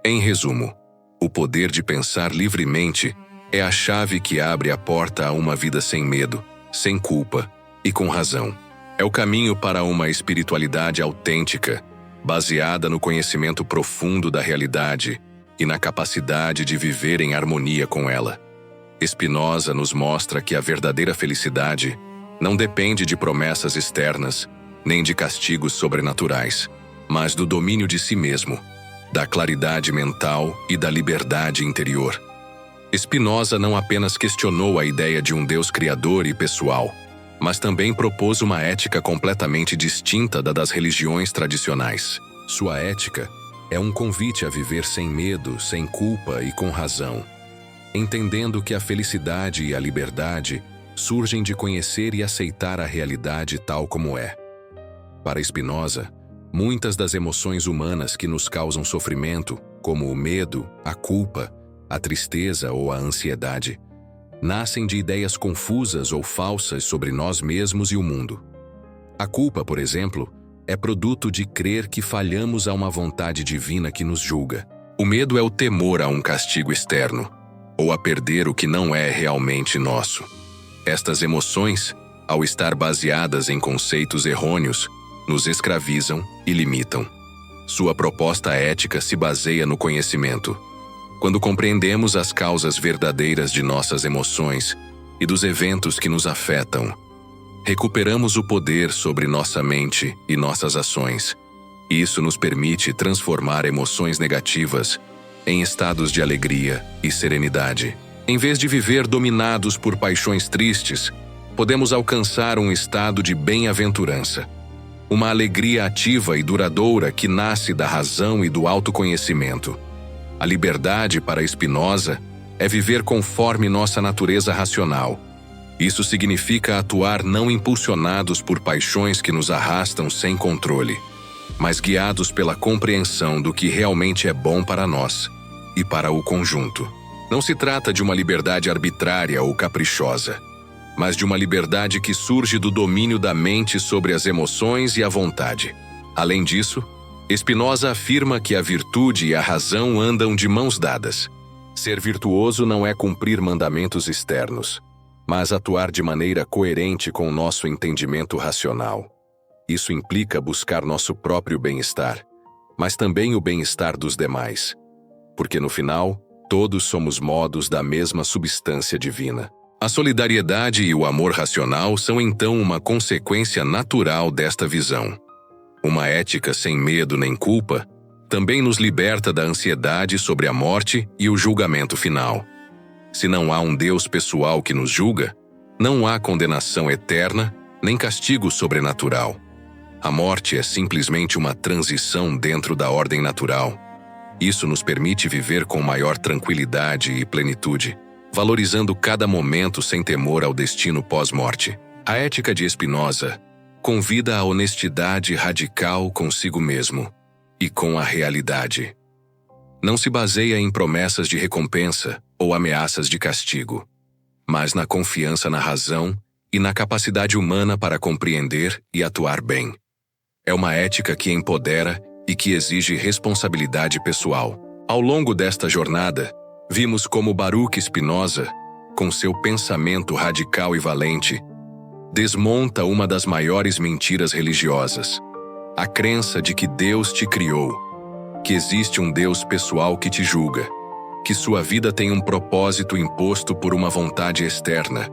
Em resumo, o poder de pensar livremente é a chave que abre a porta a uma vida sem medo, sem culpa e com razão. É o caminho para uma espiritualidade autêntica, baseada no conhecimento profundo da realidade e na capacidade de viver em harmonia com ela. Spinoza nos mostra que a verdadeira felicidade não depende de promessas externas, nem de castigos sobrenaturais, mas do domínio de si mesmo, da claridade mental e da liberdade interior. Spinoza não apenas questionou a ideia de um Deus criador e pessoal, mas também propôs uma ética completamente distinta da das religiões tradicionais. Sua ética é um convite a viver sem medo, sem culpa e com razão, entendendo que a felicidade e a liberdade surgem de conhecer e aceitar a realidade tal como é. Para Spinoza, muitas das emoções humanas que nos causam sofrimento, como o medo, a culpa, a tristeza ou a ansiedade, nascem de ideias confusas ou falsas sobre nós mesmos e o mundo. A culpa, por exemplo, é produto de crer que falhamos a uma vontade divina que nos julga. O medo é o temor a um castigo externo, ou a perder o que não é realmente nosso. Estas emoções, ao estar baseadas em conceitos errôneos, nos escravizam e limitam. Sua proposta ética se baseia no conhecimento. Quando compreendemos as causas verdadeiras de nossas emoções e dos eventos que nos afetam, recuperamos o poder sobre nossa mente e nossas ações. Isso nos permite transformar emoções negativas em estados de alegria e serenidade. Em vez de viver dominados por paixões tristes, podemos alcançar um estado de bem-aventurança. Uma alegria ativa e duradoura que nasce da razão e do autoconhecimento. A liberdade para Spinoza é viver conforme nossa natureza racional. Isso significa atuar não impulsionados por paixões que nos arrastam sem controle, mas guiados pela compreensão do que realmente é bom para nós e para o conjunto. Não se trata de uma liberdade arbitrária ou caprichosa, mas de uma liberdade que surge do domínio da mente sobre as emoções e a vontade. Além disso, Spinoza afirma que a virtude e a razão andam de mãos dadas. Ser virtuoso não é cumprir mandamentos externos, mas atuar de maneira coerente com o nosso entendimento racional. Isso implica buscar nosso próprio bem-estar, mas também o bem-estar dos demais, porque no final, todos somos modos da mesma substância divina. A solidariedade e o amor racional são então uma consequência natural desta visão. Uma ética sem medo nem culpa também nos liberta da ansiedade sobre a morte e o julgamento final. Se não há um Deus pessoal que nos julga, não há condenação eterna nem castigo sobrenatural. A morte é simplesmente uma transição dentro da ordem natural. Isso nos permite viver com maior tranquilidade e plenitude, valorizando cada momento sem temor ao destino pós-morte. A ética de Spinoza convida à honestidade radical consigo mesmo e com a realidade. Não se baseia em promessas de recompensa ou ameaças de castigo, mas na confiança na razão e na capacidade humana para compreender e atuar bem. É uma ética que empodera e que exige responsabilidade pessoal. Ao longo desta jornada, vimos como Baruch Spinoza, com seu pensamento radical e valente, desmonta uma das maiores mentiras religiosas: a crença de que Deus te criou, que existe um Deus pessoal que te julga, que sua vida tem um propósito imposto por uma vontade externa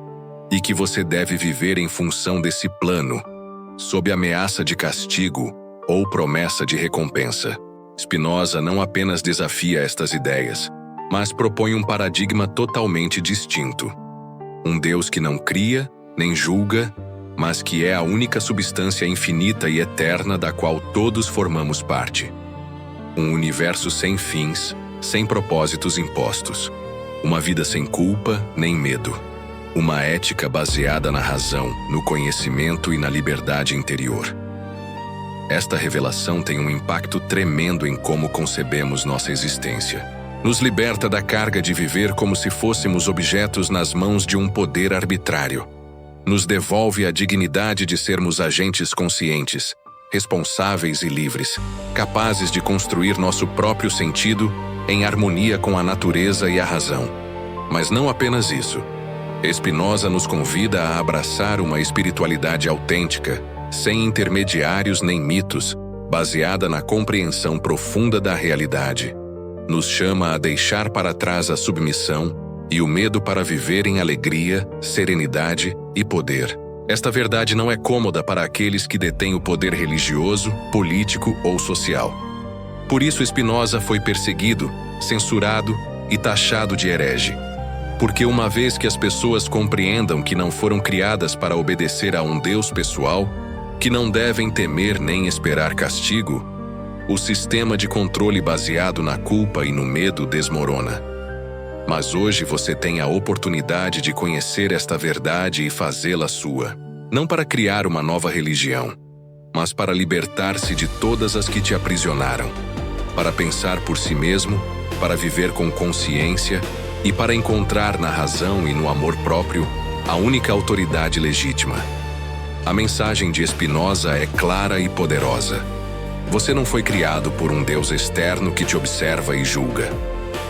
e que você deve viver em função desse plano, sob ameaça de castigo ou promessa de recompensa. Spinoza não apenas desafia estas ideias, mas propõe um paradigma totalmente distinto. Um Deus que não cria, nem julga, mas que é a única substância infinita e eterna da qual todos formamos parte. Um universo sem fins, sem propósitos impostos. Uma vida sem culpa nem medo. Uma ética baseada na razão, no conhecimento e na liberdade interior. Esta revelação tem um impacto tremendo em como concebemos nossa existência. Nos liberta da carga de viver como se fôssemos objetos nas mãos de um poder arbitrário. Nos devolve a dignidade de sermos agentes conscientes, responsáveis e livres, capazes de construir nosso próprio sentido em harmonia com a natureza e a razão. Mas não apenas isso. Spinoza nos convida a abraçar uma espiritualidade autêntica, sem intermediários nem mitos, baseada na compreensão profunda da realidade. Nos chama a deixar para trás a submissão e o medo para viver em alegria, serenidade e poder. Esta verdade não é cômoda para aqueles que detêm o poder religioso, político ou social. Por isso Spinoza foi perseguido, censurado e taxado de herege. Porque uma vez que as pessoas compreendam que não foram criadas para obedecer a um Deus pessoal, que não devem temer nem esperar castigo, o sistema de controle baseado na culpa e no medo desmorona. Mas hoje você tem a oportunidade de conhecer esta verdade e fazê-la sua. Não para criar uma nova religião, mas para libertar-se de todas as que te aprisionaram. Para pensar por si mesmo, para viver com consciência e para encontrar na razão e no amor próprio a única autoridade legítima. A mensagem de Spinoza é clara e poderosa. Você não foi criado por um Deus externo que te observa e julga.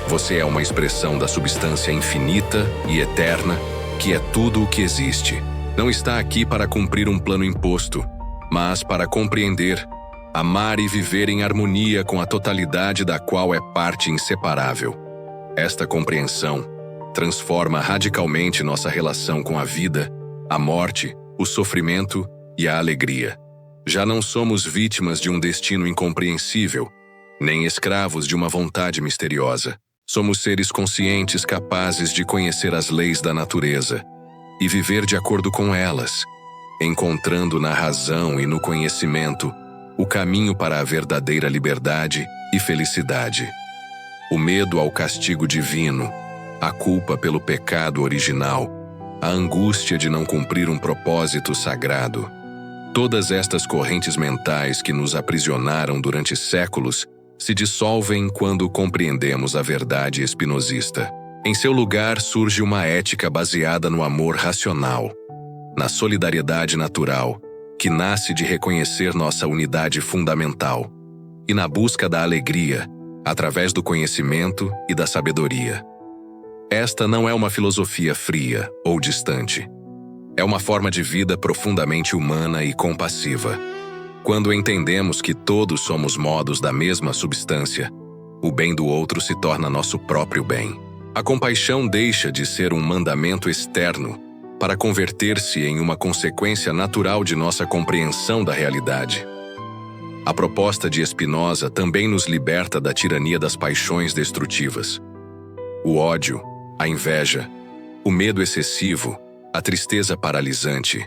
Você é uma expressão da substância infinita e eterna, que é tudo o que existe. Não está aqui para cumprir um plano imposto, mas para compreender, amar e viver em harmonia com a totalidade da qual é parte inseparável. Esta compreensão transforma radicalmente nossa relação com a vida, a morte, o sofrimento e a alegria. Já não somos vítimas de um destino incompreensível, nem escravos de uma vontade misteriosa. Somos seres conscientes capazes de conhecer as leis da natureza e viver de acordo com elas, encontrando na razão e no conhecimento o caminho para a verdadeira liberdade e felicidade. O medo ao castigo divino, a culpa pelo pecado original, a angústia de não cumprir um propósito sagrado. Todas estas correntes mentais que nos aprisionaram durante séculos se dissolvem quando compreendemos a verdade espinosista. Em seu lugar surge uma ética baseada no amor racional, na solidariedade natural, que nasce de reconhecer nossa unidade fundamental, e na busca da alegria, através do conhecimento e da sabedoria. Esta não é uma filosofia fria ou distante. É uma forma de vida profundamente humana e compassiva. Quando entendemos que todos somos modos da mesma substância, o bem do outro se torna nosso próprio bem. A compaixão deixa de ser um mandamento externo para converter-se em uma consequência natural de nossa compreensão da realidade. A proposta de Spinoza também nos liberta da tirania das paixões destrutivas. O ódio, a inveja, o medo excessivo, a tristeza paralisante.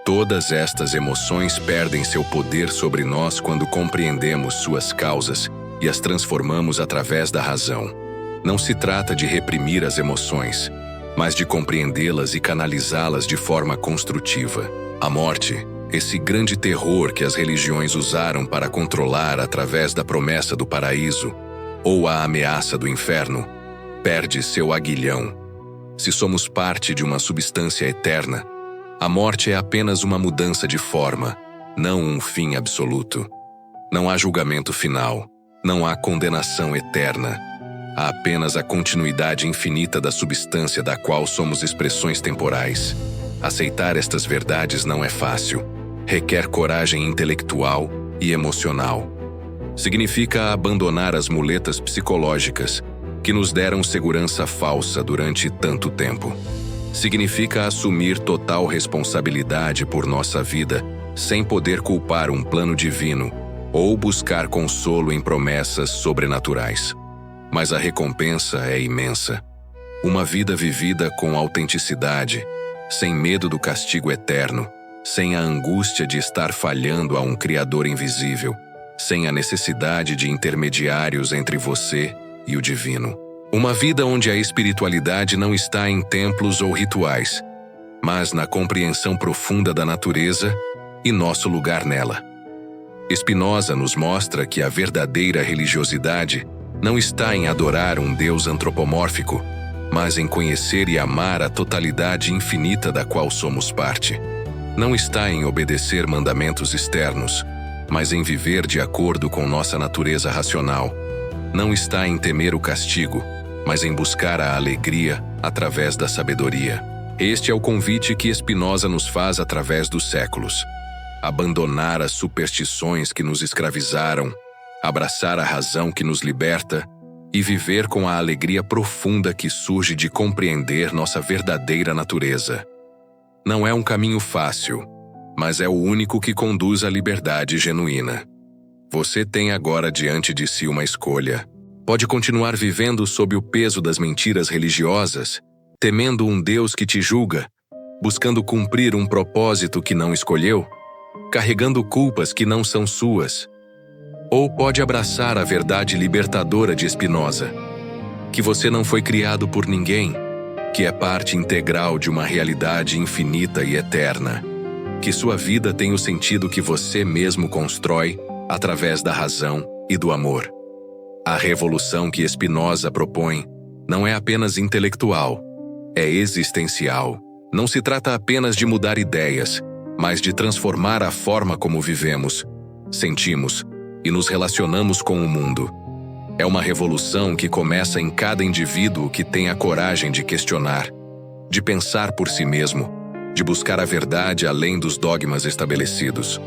Todas estas emoções perdem seu poder sobre nós quando compreendemos suas causas e as transformamos através da razão. Não se trata de reprimir as emoções, mas de compreendê-las e canalizá-las de forma construtiva. A morte, esse grande terror que as religiões usaram para controlar através da promessa do paraíso ou a ameaça do inferno, perde seu aguilhão. Se somos parte de uma substância eterna, a morte é apenas uma mudança de forma, não um fim absoluto. Não há julgamento final, não há condenação eterna. Há apenas a continuidade infinita da substância da qual somos expressões temporais. Aceitar estas verdades não é fácil. Requer coragem intelectual e emocional. Significa abandonar as muletas psicológicas que nos deram segurança falsa durante tanto tempo. Significa assumir total responsabilidade por nossa vida, sem poder culpar um plano divino ou buscar consolo em promessas sobrenaturais. Mas a recompensa é imensa. Uma vida vivida com autenticidade, sem medo do castigo eterno, sem a angústia de estar falhando a um Criador invisível, sem a necessidade de intermediários entre você e o divino. Uma vida onde a espiritualidade não está em templos ou rituais, mas na compreensão profunda da natureza e nosso lugar nela. Spinoza nos mostra que a verdadeira religiosidade não está em adorar um Deus antropomórfico, mas em conhecer e amar a totalidade infinita da qual somos parte. Não está em obedecer mandamentos externos, mas em viver de acordo com nossa natureza racional. Não está em temer o castigo, mas em buscar a alegria através da sabedoria. Este é o convite que Spinoza nos faz através dos séculos. Abandonar as superstições que nos escravizaram, abraçar a razão que nos liberta e viver com a alegria profunda que surge de compreender nossa verdadeira natureza. Não é um caminho fácil, mas é o único que conduz à liberdade genuína. Você tem agora diante de si uma escolha. Pode continuar vivendo sob o peso das mentiras religiosas, temendo um Deus que te julga, buscando cumprir um propósito que não escolheu, carregando culpas que não são suas. Ou pode abraçar a verdade libertadora de Spinoza, que você não foi criado por ninguém, que é parte integral de uma realidade infinita e eterna, que sua vida tem o sentido que você mesmo constrói através da razão e do amor. A revolução que Spinoza propõe não é apenas intelectual, é existencial. Não se trata apenas de mudar ideias, mas de transformar a forma como vivemos, sentimos e nos relacionamos com o mundo. É uma revolução que começa em cada indivíduo que tem a coragem de questionar, de pensar por si mesmo, de buscar a verdade além dos dogmas estabelecidos.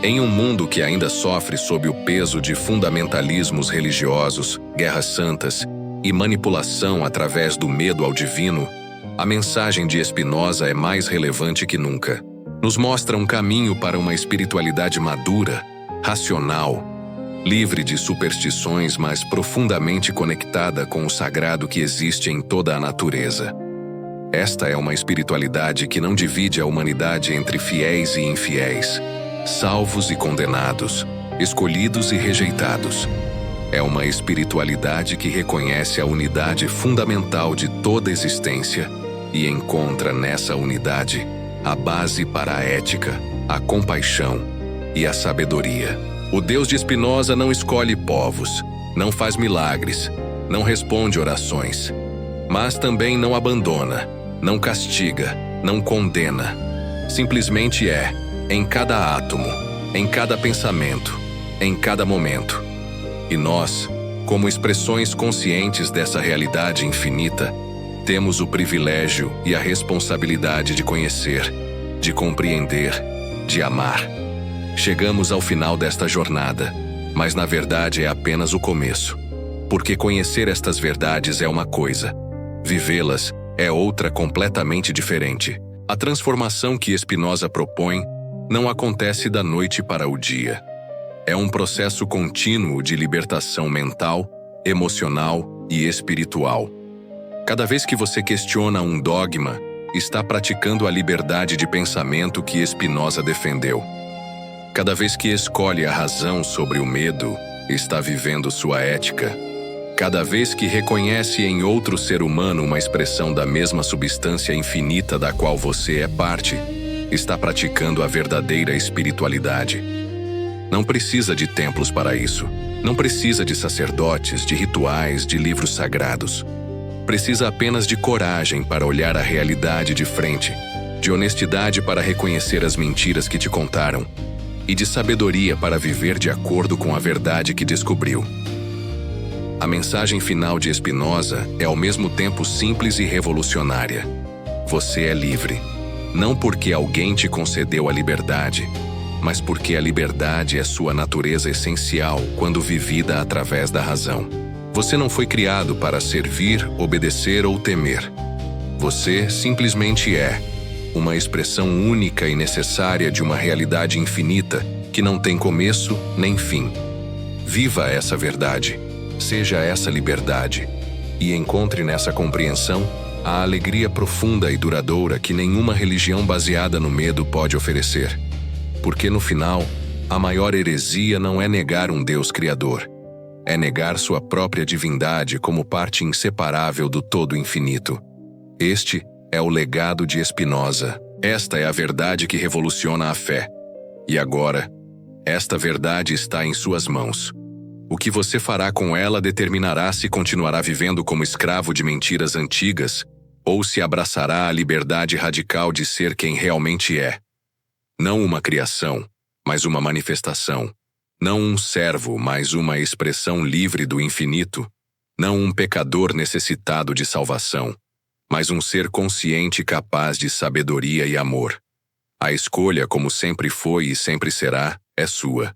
Em um mundo que ainda sofre sob o peso de fundamentalismos religiosos, guerras santas e manipulação através do medo ao divino, a mensagem de Spinoza é mais relevante que nunca. Nos mostra um caminho para uma espiritualidade madura, racional, livre de superstições, mas profundamente conectada com o sagrado que existe em toda a natureza. Esta é uma espiritualidade que não divide a humanidade entre fiéis e infiéis, salvos e condenados, escolhidos e rejeitados. É uma espiritualidade que reconhece a unidade fundamental de toda existência e encontra nessa unidade a base para a ética, a compaixão e a sabedoria. O Deus de Spinoza não escolhe povos, não faz milagres, não responde orações, mas também não abandona, não castiga, não condena. Simplesmente é, em cada átomo, em cada pensamento, em cada momento. E nós, como expressões conscientes dessa realidade infinita, temos o privilégio e a responsabilidade de conhecer, de compreender, de amar. Chegamos ao final desta jornada, mas na verdade é apenas o começo. Porque conhecer estas verdades é uma coisa, vivê-las é outra completamente diferente. A transformação que Spinoza propõe não acontece da noite para o dia. É um processo contínuo de libertação mental, emocional e espiritual. Cada vez que você questiona um dogma, está praticando a liberdade de pensamento que Spinoza defendeu. Cada vez que escolhe a razão sobre o medo, está vivendo sua ética. Cada vez que reconhece em outro ser humano uma expressão da mesma substância infinita da qual você é parte, está praticando a verdadeira espiritualidade. Não precisa de templos para isso. Não precisa de sacerdotes, de rituais, de livros sagrados. Precisa apenas de coragem para olhar a realidade de frente, de honestidade para reconhecer as mentiras que te contaram, e de sabedoria para viver de acordo com a verdade que descobriu. A mensagem final de Spinoza é ao mesmo tempo simples e revolucionária. Você é livre, não porque alguém te concedeu a liberdade, mas porque a liberdade é sua natureza essencial quando vivida através da razão. Você não foi criado para servir, obedecer ou temer. Você simplesmente é uma expressão única e necessária de uma realidade infinita que não tem começo nem fim. Viva essa verdade, seja essa liberdade, e encontre nessa compreensão a alegria profunda e duradoura que nenhuma religião baseada no medo pode oferecer. Porque no final, a maior heresia não é negar um Deus criador, É negar sua própria divindade como parte inseparável do todo infinito. Este é o legado de Spinoza. Esta é a verdade que revoluciona a fé. E agora, esta verdade está em suas mãos. O que você fará com ela determinará se continuará vivendo como escravo de mentiras antigas ou se abraçará a liberdade radical de ser quem realmente é. Não uma criação, mas uma manifestação. Não um servo, mas uma expressão livre do infinito. Não um pecador necessitado de salvação, mas um ser consciente e capaz de sabedoria e amor. A escolha, como sempre foi e sempre será, é sua.